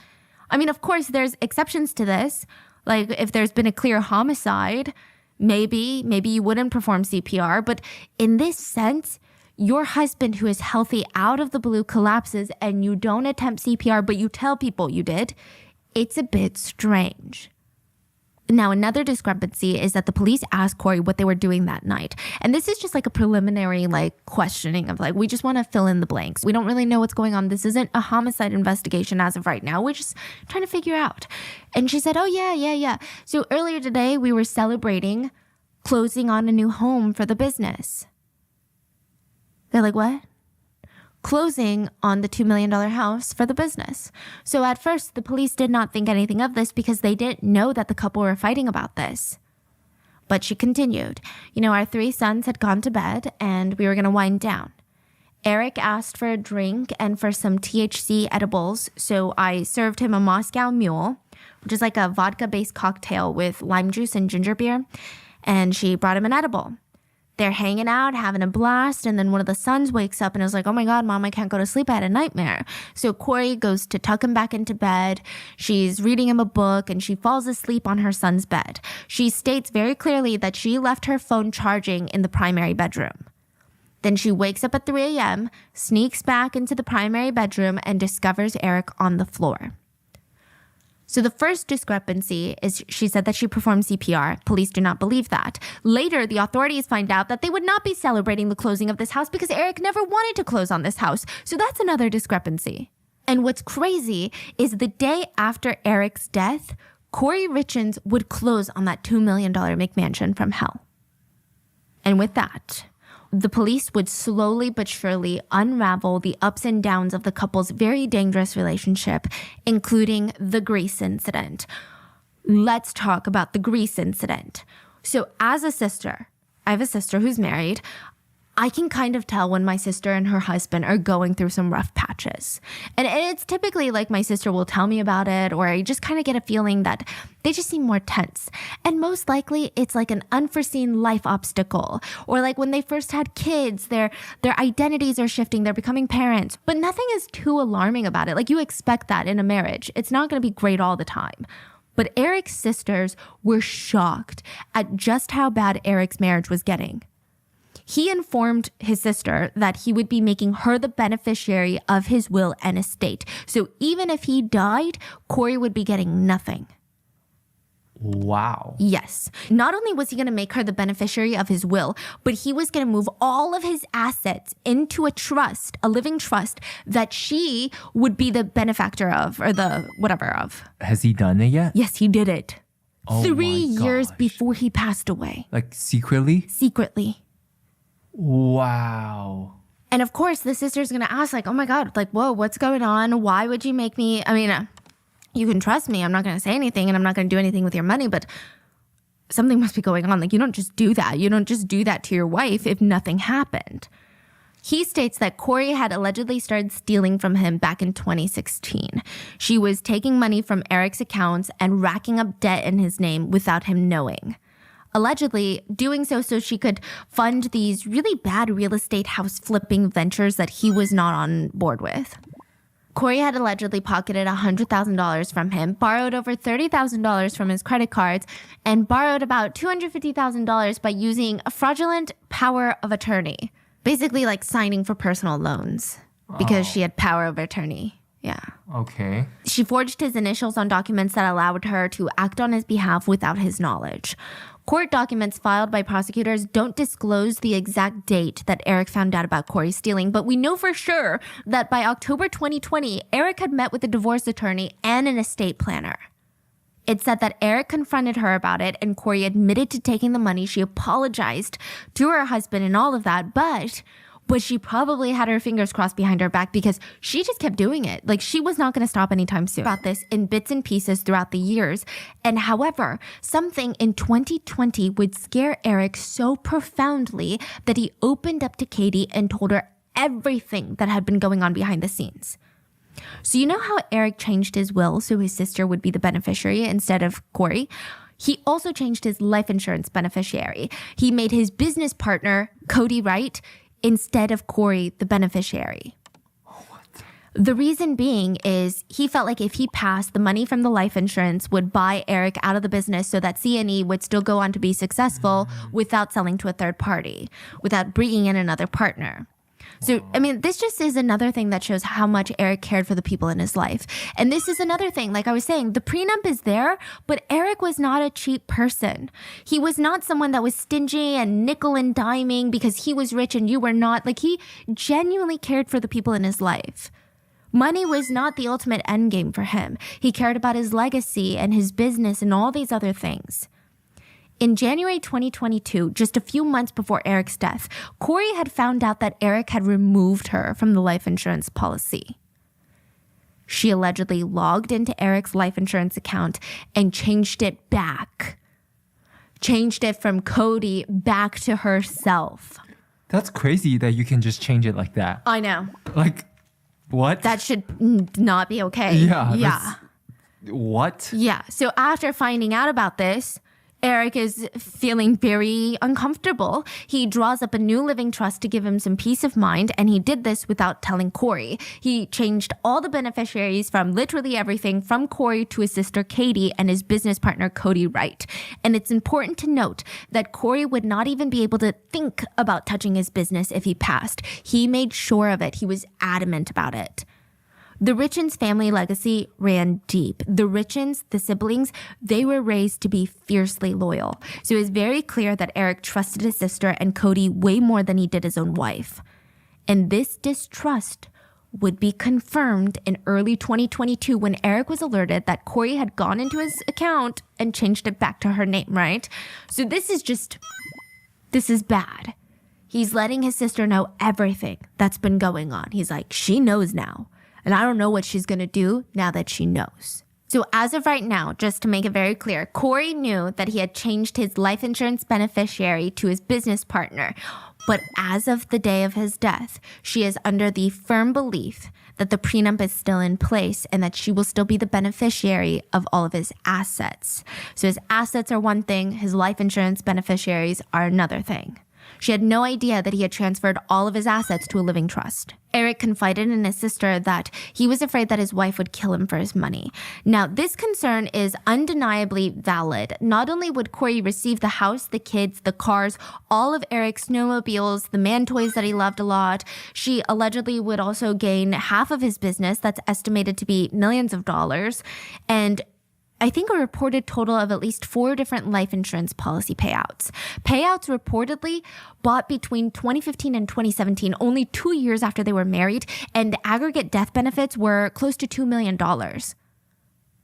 I mean, of course, there's exceptions to this. Like if there's been a clear homicide, maybe you wouldn't perform CPR. But in this sense, your husband who is healthy out of the blue collapses and you don't attempt CPR, but you tell people you did. It's a bit strange. Now, another discrepancy is that the police asked Corey what they were doing that night. And this is just like a preliminary questioning of we just want to fill in the blanks. We don't really know what's going on. This isn't a homicide investigation as of right now. We're just trying to figure out. And she said, oh, yeah. So earlier today, we were celebrating closing on a new home for the business. They're like, what? Closing on the $2 million house for the business. So at first, the police did not think anything of this because they didn't know that the couple were fighting about this. But she continued, our 3 sons had gone to bed and we were going to wind down. Eric asked for a drink and for some THC edibles, so I served him a Moscow Mule, which is like a vodka-based cocktail with lime juice and ginger beer, and she brought him an edible. They're hanging out, having a blast, and then one of the sons wakes up and is like, oh my God, Mom, I can't go to sleep. I had a nightmare. So Corey goes to tuck him back into bed. She's reading him a book, and she falls asleep on her son's bed. She states very clearly that she left her phone charging in the primary bedroom. Then she wakes up at 3 a.m., sneaks back into the primary bedroom, and discovers Eric on the floor. So the first discrepancy is she said that she performed CPR. Police do not believe that. Later, the authorities find out that they would not be celebrating the closing of this house because Eric never wanted to close on this house. So that's another discrepancy. And what's crazy is the day after Eric's death, Corey Richlands would close on that $2 million McMansion from hell. And with that, the police would slowly but surely unravel the ups and downs of the couple's very dangerous relationship, including the Greece incident. Let's talk about the Greece incident. So as a sister, I have a sister who's married. I can kind of tell when my sister and her husband are going through some rough patches. And it's typically my sister will tell me about it, or I just kind of get a feeling that they just seem more tense. And most likely it's an unforeseen life obstacle, or when they first had kids, their identities are shifting, they're becoming parents, but nothing is too alarming about it. You expect that in a marriage. It's not going to be great all the time. But Eric's sisters were shocked at just how bad Eric's marriage was getting. He informed his sister that he would be making her the beneficiary of his will and estate. So even if he died, Corey would be getting nothing. Wow. Yes. Not only was he going to make her the beneficiary of his will, but he was going to move all of his assets into a trust, a living trust that she would be the benefactor of or the whatever of. Has he done it yet? Yes, he did it. Oh 3 my years gosh. before he passed away, Like secretly? secretly. Wow. And of course, the sister's going to ask like, oh my God, like, whoa, what's going on? Why would you make me, you can trust me. I'm not going to say anything and I'm not going to do anything with your money, but something must be going on. Like, you don't just do that. You don't just do that to your wife if nothing happened. He states that Corey had allegedly started stealing from him back in 2016. She was taking money from Eric's accounts and racking up debt in his name without him knowing. Allegedly doing so she could fund these really bad real estate house flipping ventures that he was not on board with. Corey had allegedly pocketed $100,000 from him, borrowed over $30,000 from his credit cards, and borrowed about $250,000 by using a fraudulent power of attorney. Basically like signing for personal loans because she had power of attorney. Yeah. Okay. She forged his initials on documents that allowed her to act on his behalf without his knowledge. Court documents filed by prosecutors don't disclose the exact date that Eric found out about Corey stealing, but we know for sure that by October 2020, Eric had met with a divorce attorney and an estate planner. It said that Eric confronted her about it and Corey admitted to taking the money. She apologized to her husband and all of that, but she probably had her fingers crossed behind her back because she just kept doing it. Like she was not going to stop anytime soon. About this in bits and pieces throughout the years. And however, something in 2020 would scare Eric so profoundly that he opened up to Katie and told her everything that had been going on behind the scenes. So you know how Eric changed his will so his sister would be the beneficiary instead of Corey? He also changed his life insurance beneficiary. He made his business partner, Cody Wright, instead of Corey, the beneficiary. What? The reason being is he felt like if he passed, the money from the life insurance would buy Eric out of the business so that C&E would still go on to be successful without selling to a third party, without bringing in another partner. So, this just is another thing that shows how much Eric cared for the people in his life. And this is another thing, like I was saying, the prenup is there, but Eric was not a cheap person. He was not someone that was stingy and nickel and diming because he was rich and you were not. Like he genuinely cared for the people in his life. Money was not the ultimate end game for him. He cared about his legacy and his business and all these other things. In January 2022, just a few months before Eric's death, Corey had found out that Eric had removed her from the life insurance policy. She allegedly logged into Eric's life insurance account and changed it back. Changed it from Cody back to herself. That's crazy that you can just change it like that. I know. Like, what? That should not be okay. Yeah. Yeah. What? Yeah. So after finding out about this, Eric is feeling very uncomfortable. He draws up a new living trust to give him some peace of mind, and he did this without telling Corey. He changed all the beneficiaries from literally everything from Corey to his sister Katie and his business partner Cody Wright. And it's important to note that Corey would not even be able to think about touching his business if he passed. He made sure of it. He was adamant about it. The Richins family legacy ran deep. The Richins, the siblings, they were raised to be fiercely loyal. So it was very clear that Eric trusted his sister and Cody way more than he did his own wife. And this distrust would be confirmed in early 2022 when Eric was alerted that Corey had gone into his account and changed it back to her name, right? So this is bad. He's letting his sister know everything that's been going on. He's like, she knows now. And I don't know what she's going to do now that she knows. So as of right now, just to make it very clear, Corey knew that he had changed his life insurance beneficiary to his business partner. But as of the day of his death, she is under the firm belief that the prenup is still in place and that she will still be the beneficiary of all of his assets. So his assets are one thing, his life insurance beneficiaries are another thing. She had no idea that he had transferred all of his assets to a living trust. Eric confided in his sister that he was afraid that his wife would kill him for his money. Now, this concern is undeniably valid. Not only would Corey receive the house, the kids, the cars, all of Eric's snowmobiles, the man toys that he loved a lot, she allegedly would also gain half of his business that's estimated to be millions of dollars. And I think, a reported total of at least 4 different life insurance policy payouts. Payouts reportedly bought between 2015 and 2017, only 2 years after they were married, and the aggregate death benefits were close to $2 million.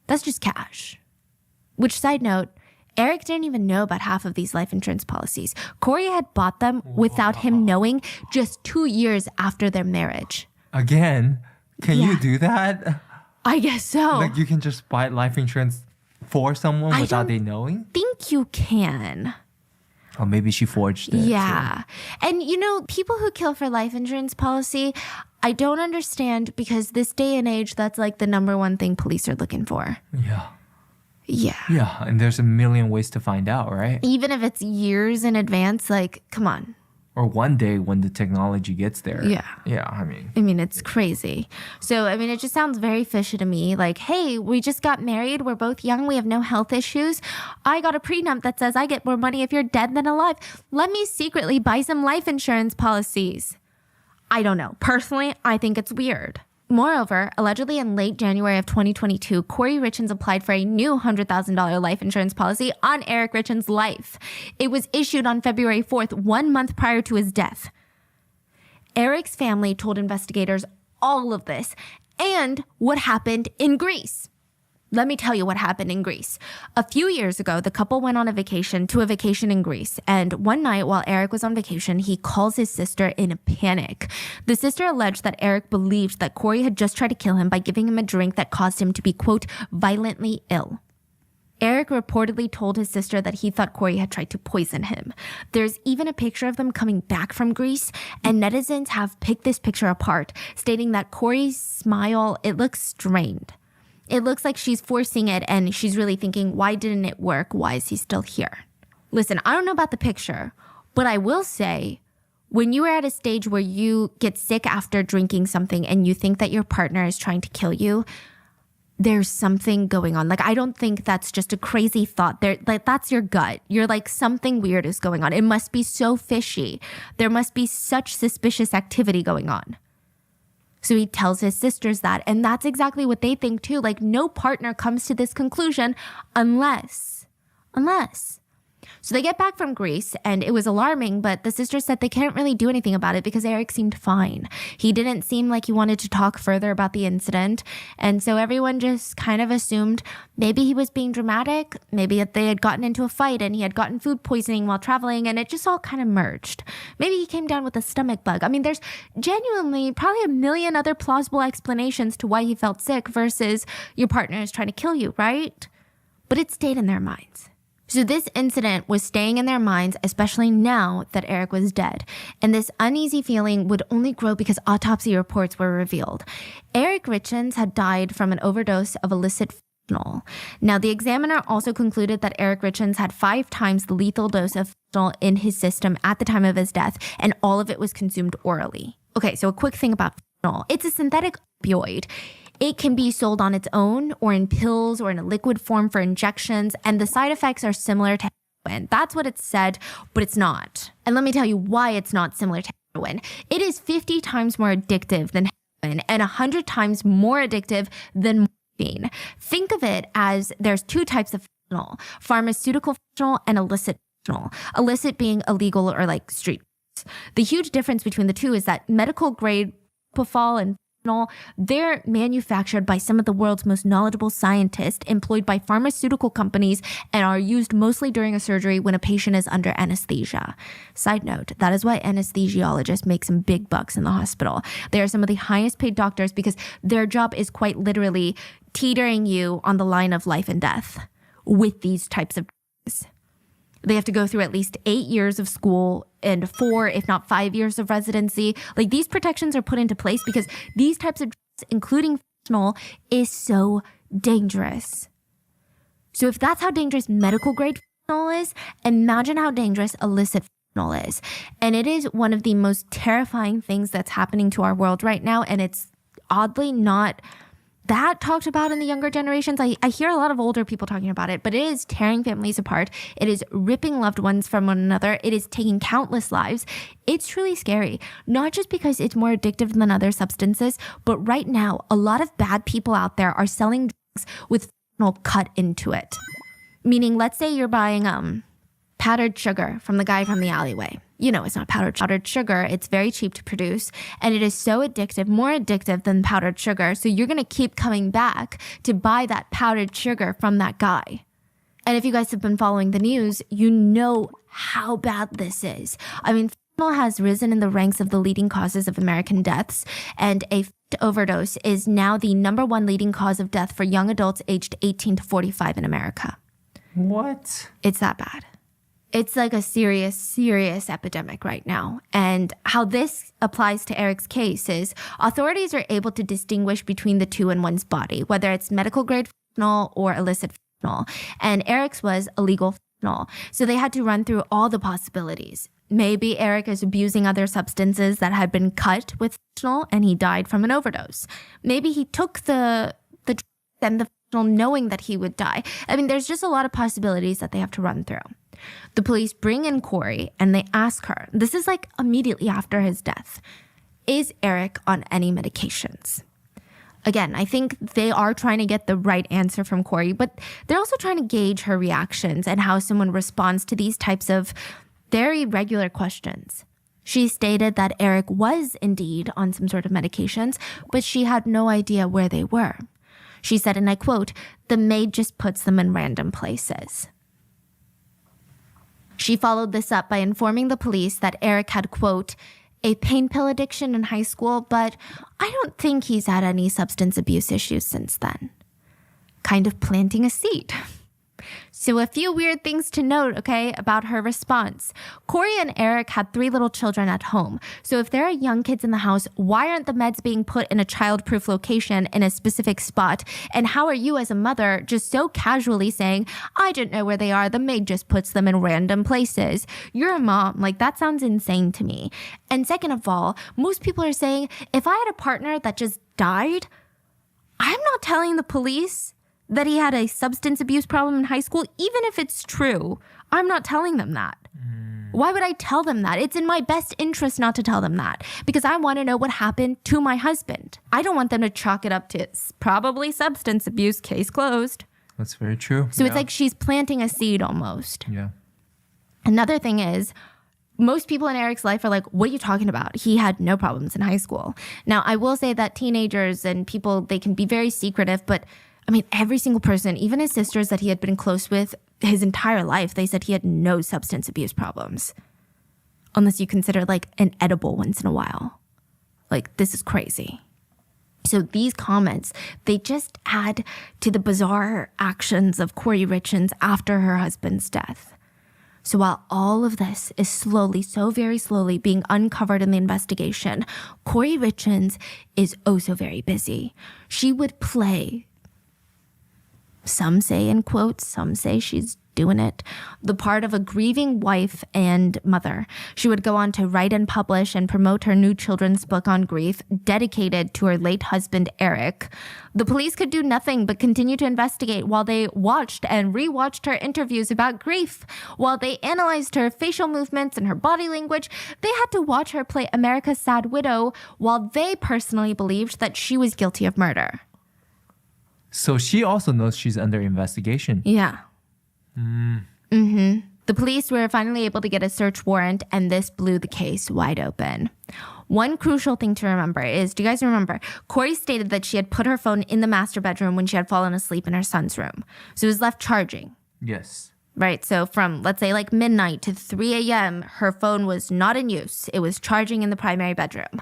That's just cash. Which, side note, Eric didn't even know about half of these life insurance policies. Corey had bought them without him knowing just 2 years after their marriage. Again, can Yeah. you do that? I guess so. Like, you can just buy life insurance for someone I without don't they knowing? think you can. Or maybe she forged it. Yeah. And people who kill for life insurance policy, I don't understand, because this day and age, that's like the number one thing police are looking for. Too. Yeah. Yeah. Yeah. And there's a million ways to find out, right? Even if it's years in advance, like, come on. Or one day when the technology gets there. Yeah. Yeah. I mean, It's crazy. So, it just sounds very fishy to me. Like, hey, we just got married. We're both young. We have no health issues. I got a prenup that says I get more money if you're dead than alive. Let me secretly buy some life insurance policies. I don't know. Personally, I think it's weird. Moreover, allegedly in late January of 2022, Corey Richins applied for a new $100,000 life insurance policy on Eric Richins' life. It was issued on February 4th, 1 month prior to his death. Eric's family told investigators all of this and what happened in Greece. Let me tell you what happened in Greece. A few years ago, the couple went on a vacation in Greece. And one night while Eric was on vacation, he calls his sister in a panic. The sister alleged that Eric believed that Corey had just tried to kill him by giving him a drink that caused him to be, quote, violently ill. Eric reportedly told his sister that he thought Corey had tried to poison him. There's even a picture of them coming back from Greece, and netizens have picked this picture apart, stating that Corey's smile, it looks strained. It looks like she's forcing it, and she's really thinking, why didn't it work? Why is he still here? Listen, I don't know about the picture, but I will say, when you are at a stage where you get sick after drinking something and you think that your partner is trying to kill you, there's something going on. Like, I don't think that's just a crazy thought. That's your gut. You're like, something weird is going on. It must be so fishy. There must be such suspicious activity going on. So he tells his sisters that, and that's exactly what they think too. Like, no partner comes to this conclusion unless. So they get back from Greece, and it was alarming, but the sisters said they can't really do anything about it because Eric seemed fine. He didn't seem like he wanted to talk further about the incident, and so everyone just kind of assumed maybe he was being dramatic, maybe they had gotten into a fight and he had gotten food poisoning while traveling, and it just all kind of merged. Maybe he came down with a stomach bug. There's genuinely probably a million other plausible explanations to why he felt sick versus your partner is trying to kill you, right? But it stayed in their minds. So this incident was staying in their minds, especially now that Eric was dead. And this uneasy feeling would only grow because autopsy reports were revealed. Eric Richins had died from an overdose of illicit fentanyl. Now, the examiner also concluded that Eric Richins had 5 times the lethal dose of fentanyl in his system at the time of his death, and all of it was consumed orally. Okay, so a quick thing about fentanyl. It's a synthetic opioid. It can be sold on its own or in pills or in a liquid form for injections, and the side effects are similar to heroin. That's what it's said, but it's not. And let me tell you why it's not similar to heroin. It is 50 times more addictive than heroin and 100 times more addictive than morphine. Think of it as there's 2 types of fentanyl, pharmaceutical fentanyl and illicit fentanyl. Illicit being illegal or like street. The huge difference between the two is that medical grade propofol and they're manufactured by some of the world's most knowledgeable scientists employed by pharmaceutical companies and are used mostly during a surgery when a patient is under anesthesia. Side note, that is why anesthesiologists make some big bucks in the hospital. They are some of the highest paid doctors because their job is quite literally teetering you on the line of life and death with these types of drugs. They have to go through at least 8 years of school and 4, if not 5 years of residency. Like, these protections are put into place because these types of drugs, including fentanyl, is so dangerous. So if that's how dangerous medical grade fentanyl is, imagine how dangerous illicit fentanyl is. And it is one of the most terrifying things that's happening to our world right now. And it's oddly not that talked about in the younger generations. I hear a lot of older people talking about it, but it is tearing families apart. It is ripping loved ones from one another. It is taking countless lives. It's truly scary, not just because it's more addictive than other substances, but right now, a lot of bad people out there are selling drugs with fentanyl cut into it. Meaning, let's say you're buying powdered sugar from the guy from the alleyway. You know, it's not powdered sugar. It's very cheap to produce. And it is so addictive, more addictive than powdered sugar. So you're going to keep coming back to buy that powdered sugar from that guy. And if you guys have been following the news, you know how bad this is. I mean, fentanyl has risen in the ranks of the leading causes of American deaths. And a overdose is now the #1 leading cause of death for young adults aged 18 to 45 in America. What? It's that bad. It's like a serious, serious epidemic right now. And how this applies to Eric's case is authorities are able to distinguish between the two in one's body, whether it's medical grade fentanyl or illicit fentanyl. And Eric's was illegal fentanyl. So they had to run through all the possibilities. Maybe Eric is abusing other substances that had been cut with fentanyl and he died from an overdose. Maybe he took the drug and the fentanyl knowing that he would die. I mean, there's just a lot of possibilities that they have to run through. The police bring in Corey and they ask her, this is like immediately after his death, is Eric on any medications? Again, I think they are trying to get the right answer from Corey, but they're also trying to gauge her reactions and how someone responds to these types of very regular questions. She stated that Eric was indeed on some sort of medications, but she had no idea where they were. She said, and I quote, "The maid just puts them in random places." She followed this up by informing the police that Eric had, quote, "a pain pill addiction in high school, but I don't think he's had any substance abuse issues since then." Kind of planting a seed. So a few weird things to note, okay, about her response. Corey and Eric had 3 little children at home. So if there are young kids in the house, why aren't the meds being put in a child-proof location in a specific spot? And how are you as a mother just so casually saying, "I didn't know where they are, the maid just puts them in random places"? You're a mom. Like, that sounds insane to me. And second of all, most people are saying, if I had a partner that just died, I'm not telling the police that he had a substance abuse problem in high school, even if it's true. I'm not telling them that. Why would I tell them that? It's in my best interest not to tell them that because I want to know what happened to my husband. I don't want them to chalk it up to it's probably substance abuse, case closed. That's very true. So it's like she's planting a seed almost. Yeah. Another thing is, most people in Eric's life are like, what are you talking about? He had no problems in high school. Now, I will say that teenagers and people, they can be very secretive, but I mean, every single person, even his sisters that he had been close with his entire life, they said he had no substance abuse problems. Unless you consider like an edible once in a while. Like, this is crazy. So these comments, they just add to the bizarre actions of Corey Richins after her husband's death. So while all of this is slowly, so very slowly being uncovered in the investigation, Corey Richins is oh so very busy. She would play, some say in quotes, some say she's doing it, the part of a grieving wife and mother. She would go on to write and publish and promote her new children's book on grief, dedicated to her late husband, Eric. The police could do nothing but continue to investigate while they watched and rewatched her interviews about grief. While they analyzed her facial movements and her body language, they had to watch her play America's Sad Widow while they personally believed that she was guilty of murder. So she also knows she's under investigation. Yeah. The police were finally able to get a search warrant, and this blew the case wide open. One crucial thing to remember is, do you guys remember, Corey stated that she had put her phone in the master bedroom when she had fallen asleep in her son's room. So it was left charging. Yes. Right, so from, let's say, like midnight to 3 a.m., her phone was not in use. It was charging in the primary bedroom.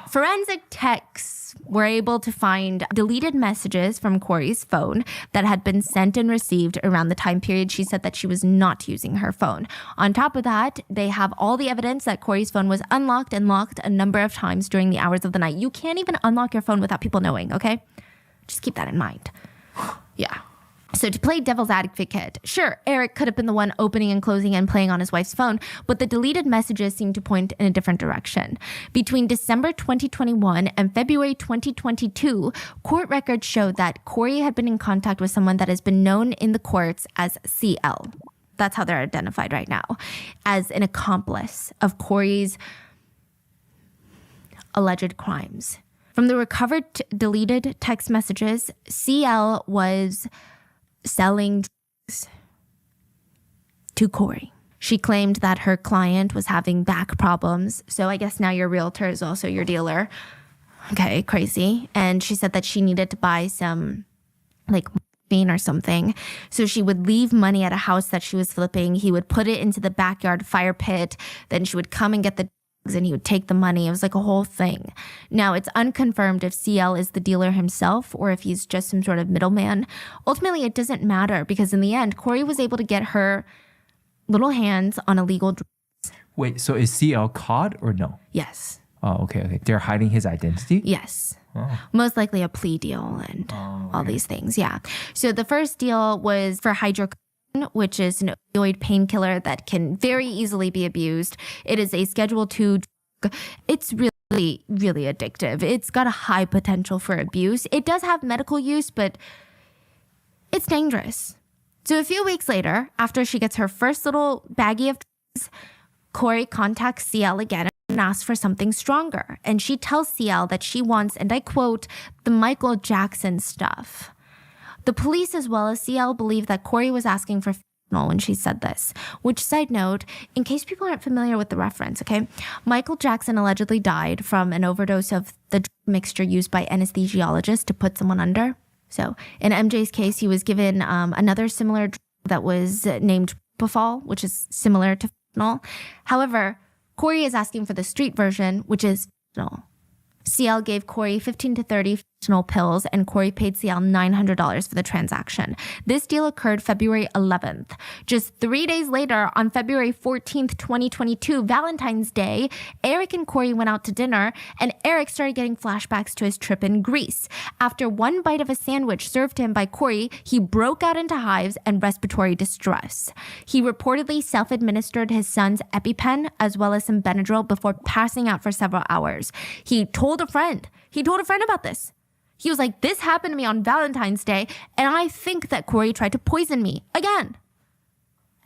Forensic techs were able to find deleted messages from Corey's phone that had been sent and received around the time period she said that she was not using her phone. On top of that, they have all the evidence that Corey's phone was unlocked and locked a number of times during the hours of the night. You can't even unlock your phone without people knowing, okay? Just keep that in mind. Yeah. So to play devil's advocate, sure, Eric could have been the one opening and closing and playing on his wife's phone, but the deleted messages seem to point in a different direction. Between December 2021 and February 2022, court records showed that Corey had been in contact with someone that has been known in the courts as CL. That's how they're identified right now, as an accomplice of Corey's alleged crimes. From the recovered deleted text messages, CL was selling drugs to Corey. She claimed that her client was having back problems. So I guess now your realtor is also your dealer. Okay, crazy. And she said that she needed to buy some like morphine or something. So she would leave money at a house that she was flipping. He would put it into the backyard fire pit. Then she would come and get the drugs and he would take the money. It was like a whole thing. Now, it's unconfirmed if CL is the dealer himself or if he's just some sort of middleman. Ultimately, it doesn't matter because in the end, Corey was able to get her little hands on illegal drugs. Wait, so is CL caught or no? Yes. Oh, okay. They're hiding his identity? Yes. Oh. Most likely a plea deal and all these things. Yeah. So the first deal was for hydrocodone, which is an opioid painkiller that can very easily be abused. It is a Schedule II drug. It's really, really addictive. It's got a high potential for abuse. It does have medical use, but it's dangerous. So a few weeks later, after she gets her first little baggie of drugs, Corey contacts CL again and asks for something stronger. And she tells CL that she wants, and I quote, the Michael Jackson stuff. The police as well as CL believe that Corey was asking for fentanyl when she said this. Which, side note, in case people aren't familiar with the reference, okay? Michael Jackson allegedly died from an overdose of the drug mixture used by anesthesiologists to put someone under. So in MJ's case, he was given another similar drug that was named propofol, which is similar to fentanyl. However, Corey is asking for the street version, which is fentanyl. CL gave Corey 15 to 30 fentanyl pills, and Corey paid CL $900 for the transaction. This deal occurred February 11th. Just 3 days later, on February 14th, 2022, Valentine's Day, Eric and Corey went out to dinner, and Eric started getting flashbacks to his trip in Greece. After one bite of a sandwich served to him by Corey, he broke out into hives and respiratory distress. He reportedly self-administered his son's EpiPen as well as some Benadryl before passing out for several hours. He told a friend about this. He was like, this happened to me on Valentine's Day, and I think that Corey tried to poison me again.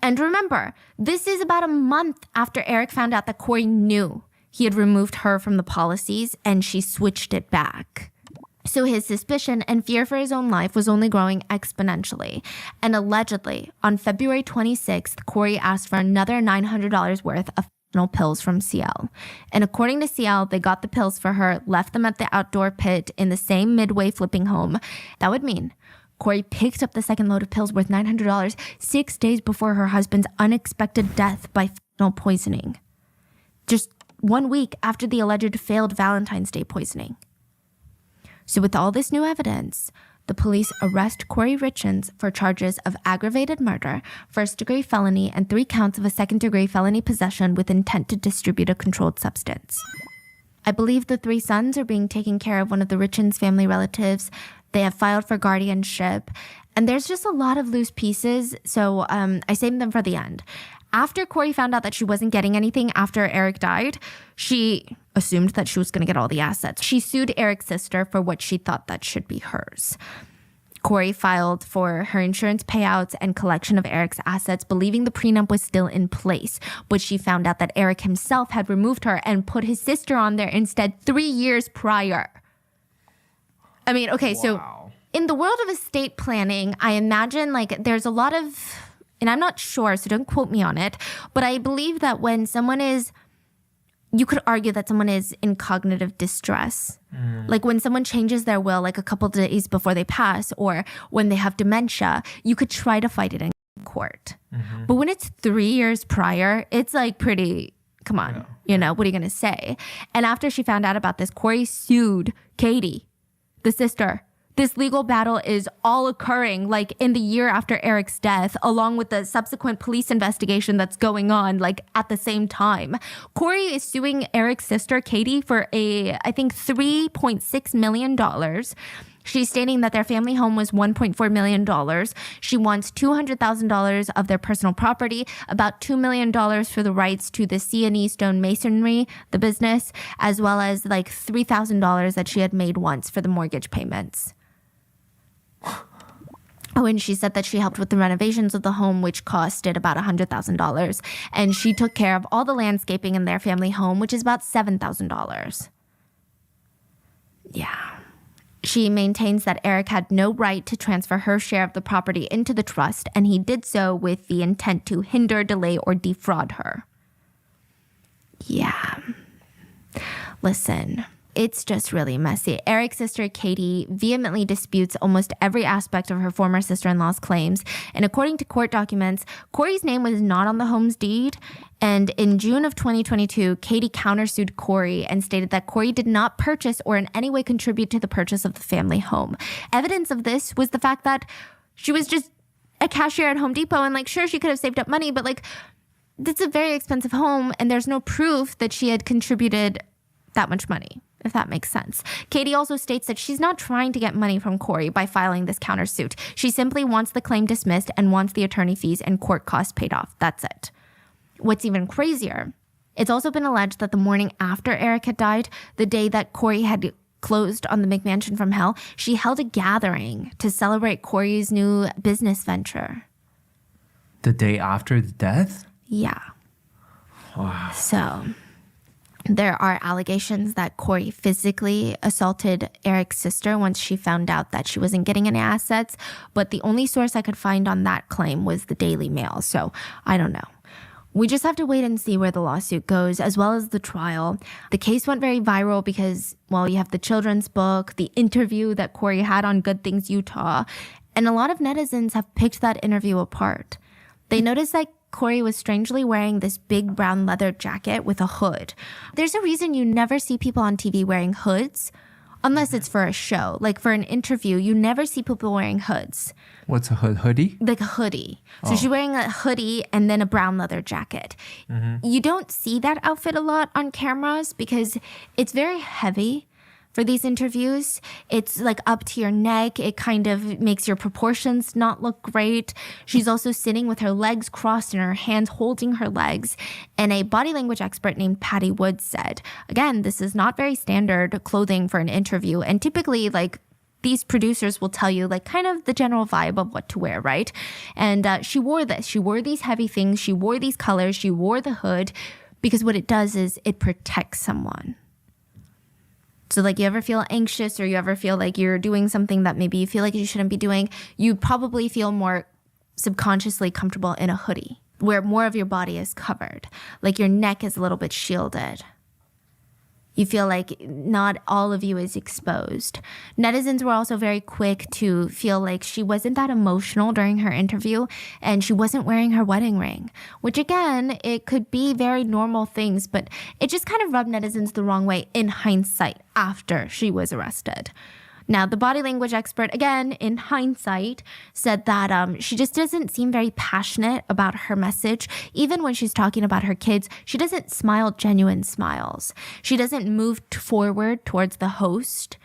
And remember, this is about a month after Eric found out that Corey knew he had removed her from the policies and she switched it back. So his suspicion and fear for his own life was only growing exponentially. And allegedly, on February 26th, Corey asked for another $900 worth of pills from CL. And according to CL, they got the pills for her, left them at the outdoor pit in the same Midway flipping home. That would mean Corey picked up the second load of pills worth $900 6 days before her husband's unexpected death by fentanyl poisoning. Just 1 week after the alleged failed Valentine's Day poisoning. So with all this new evidence, the police arrest Corey Richens for charges of aggravated murder, first-degree felony, and 3 counts of a second-degree felony possession with intent to distribute a controlled substance. I believe the 3 sons are being taken care of one of the Richens family relatives. They have filed for guardianship, and there's just a lot of loose pieces, so I saved them for the end. After Corey found out that she wasn't getting anything after Eric died, she assumed that she was going to get all the assets. She sued Eric's sister for what she thought that should be hers. Corey filed for her insurance payouts and collection of Eric's assets, believing the prenup was still in place. But she found out that Eric himself had removed her and put his sister on there instead 3 years prior. I mean, okay, so in the world of estate planning, I imagine like there's a lot of, and I'm not sure, so don't quote me on it, but I believe that when someone is, you could argue that someone is in cognitive distress. Like when someone changes their will like a couple of days before they pass, or when they have dementia, you could try to fight it in court. But when it's 3 years prior, it's like pretty, come on, you know, what are you going to say? And after she found out about this, Corey sued Katie, the sister. This legal battle is all occurring like in the year after Eric's death, along with the subsequent police investigation that's going on like at the same time. Corey is suing Eric's sister, Katie, for I think $3.6 million. She's stating that their family home was $1.4 million. She wants $200,000 of their personal property, about $2 million for the rights to the C&E Stone Masonry, the business, as well as like $3,000 that she had made once for the mortgage payments. Oh, and she said that she helped with the renovations of the home, which costed about $100,000. And she took care of all the landscaping in their family home, which is about $7,000. Yeah. She maintains that Eric had no right to transfer her share of the property into the trust, and he did so with the intent to hinder, delay, or defraud her. Yeah. Listen, it's just really messy. Eric's sister, Katie, vehemently disputes almost every aspect of her former sister-in-law's claims. And according to court documents, Corey's name was not on the home's deed. And in June of 2022, Katie countersued Corey and stated that Corey did not purchase or in any way contribute to the purchase of the family home. Evidence of this was the fact that she was just a cashier at Home Depot, and sure, she could have saved up money, but it's a very expensive home, and there's no proof that she had contributed that much money, if that makes sense. Katie also states that she's not trying to get money from Corey by filing this countersuit. She simply wants the claim dismissed and wants the attorney fees and court costs paid off. That's it. What's even crazier, it's also been alleged that the morning after Eric had died, the day that Corey had closed on the McMansion from hell, she held a gathering to celebrate Corey's new business venture. The day after the death? Yeah. Wow. So there are allegations that Corey physically assaulted Eric's sister once she found out that she wasn't getting any assets. But the only source I could find on that claim was the Daily Mail. So I don't know. We just have to wait and see where the lawsuit goes, as well as the trial. The case went very viral because, well, you have the children's book, the interview that Corey had on Good Things Utah, and a lot of netizens have picked that interview apart. They noticed that Corey was strangely wearing this big brown leather jacket with a hood. There's a reason you never see people on TV wearing hoods, unless it's for a show. For an interview, you never see people wearing hoods. What's a hood? Hoodie? Like a hoodie. So she's wearing a hoodie and then a brown leather jacket. You don't see that outfit a lot on cameras because it's very heavy for these interviews. It's up to your neck. It kind of makes your proportions not look great. She's also sitting with her legs crossed and her hands holding her legs. And a body language expert named Patty Woods said, again, this is not very standard clothing for an interview. And typically, these producers will tell you kind of the general vibe of what to wear, right? And she wore this. She wore these heavy things. She wore these colors. She wore the hood because what it does is it protects someone. So you ever feel anxious or you ever feel like you're doing something that maybe you feel like you shouldn't be doing, you probably feel more subconsciously comfortable in a hoodie where more of your body is covered. Your neck is a little bit shielded. You feel like not all of you is exposed. Netizens were also very quick to feel like she wasn't that emotional during her interview and she wasn't wearing her wedding ring, which again, it could be very normal things, but it just kind of rubbed netizens the wrong way in hindsight after she was arrested. Now, the body language expert, again, in hindsight, said that she just doesn't seem very passionate about her message. Even when she's talking about her kids, she doesn't smile genuine smiles. She doesn't move forward towards the host,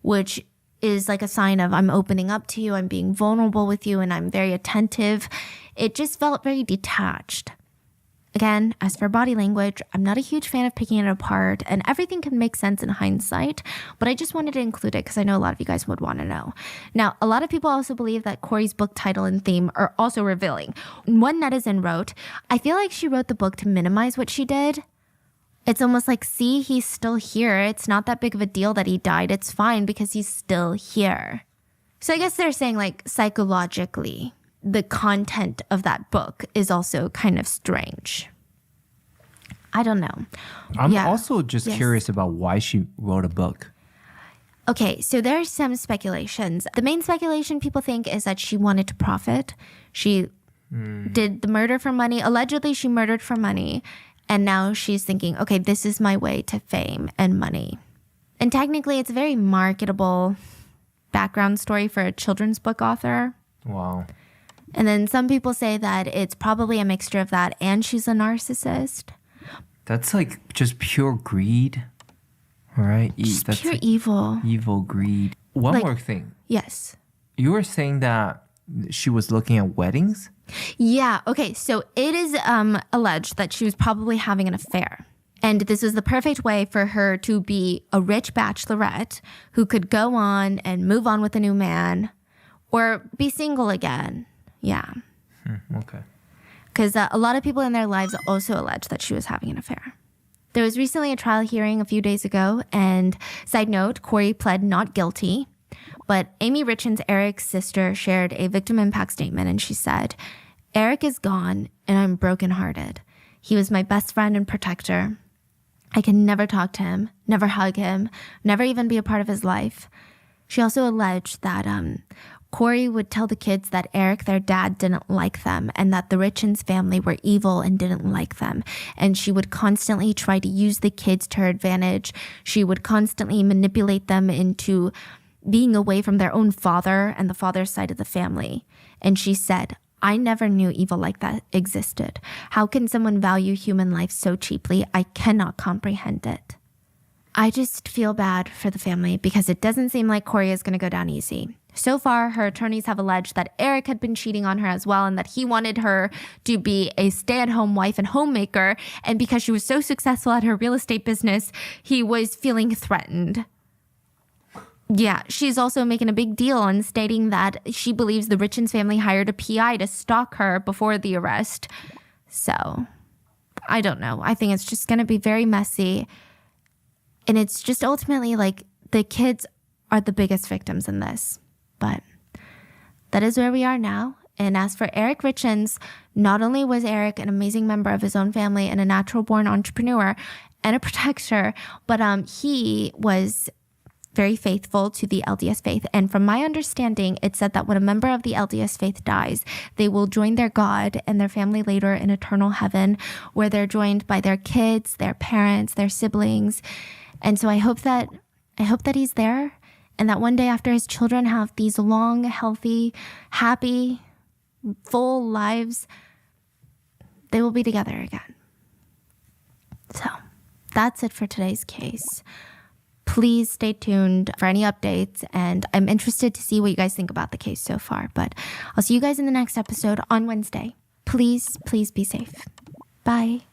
which is a sign of I'm opening up to you, I'm being vulnerable with you, and I'm very attentive. It just felt very detached. Again, as for body language, I'm not a huge fan of picking it apart, and everything can make sense in hindsight, but I just wanted to include it because I know a lot of you guys would want to know. Now, a lot of people also believe that Corey's book title and theme are also revealing. One netizen wrote, I feel like she wrote the book to minimize what she did. It's almost see, he's still here. It's not that big of a deal that he died. It's fine because he's still here. So I guess they're saying psychologically, the content of that book is also kind of strange. I don't know. I'm also just curious about why she wrote a book. Okay, so there's some speculations. The main speculation people think is that she wanted to profit. She did the murder for money. Allegedly, she murdered for money. And now she's thinking, okay, this is my way to fame and money. And technically, it's a very marketable background story for a children's book author. Wow. And then some people say that it's probably a mixture of that and she's a narcissist. That's just pure greed, all right? Just That's pure evil. Evil greed. One more thing. Yes. You were saying that she was looking at weddings? Yeah. Okay. So it is alleged that she was probably having an affair. And this was the perfect way for her to be a rich bachelorette who could go on and move on with a new man or be single again. Yeah. Okay. Because a lot of people in their lives also allege that she was having an affair. There was recently a trial hearing a few days ago, and side note, Corey pled not guilty. But Amy Richins, Eric's sister, shared a victim impact statement, and she said, "Eric is gone, and I'm brokenhearted. He was my best friend and protector. I can never talk to him, never hug him, never even be a part of his life." She also alleged that Corey would tell the kids that Eric, their dad, didn't like them and that the Richins family were evil and didn't like them. And she would constantly try to use the kids to her advantage. She would constantly manipulate them into being away from their own father and the father's side of the family. And she said, "I never knew evil like that existed. How can someone value human life so cheaply? I cannot comprehend it." I just feel bad for the family because it doesn't seem like Corey is going to go down easy. So far, her attorneys have alleged that Eric had been cheating on her as well and that he wanted her to be a stay-at-home wife and homemaker. And because she was so successful at her real estate business, he was feeling threatened. Yeah, she's also making a big deal and stating that she believes the Richins family hired a PI to stalk her before the arrest. So, I don't know. I think it's just going to be very messy. And it's just ultimately like the kids are the biggest victims in this. But that is where we are now. And as for Eric Richins, not only was Eric an amazing member of his own family and a natural-born entrepreneur and a protector, but he was very faithful to the LDS faith. And from my understanding, it said that when a member of the LDS faith dies, they will join their God and their family later in eternal heaven, where they're joined by their kids, their parents, their siblings. And so I hope that he's there, and that one day after his children have these long, healthy, happy, full lives, they will be together again. So that's it for today's case. Please stay tuned for any updates, and I'm interested to see what you guys think about the case so far. But I'll see you guys in the next episode on Wednesday. Please, please be safe. Bye.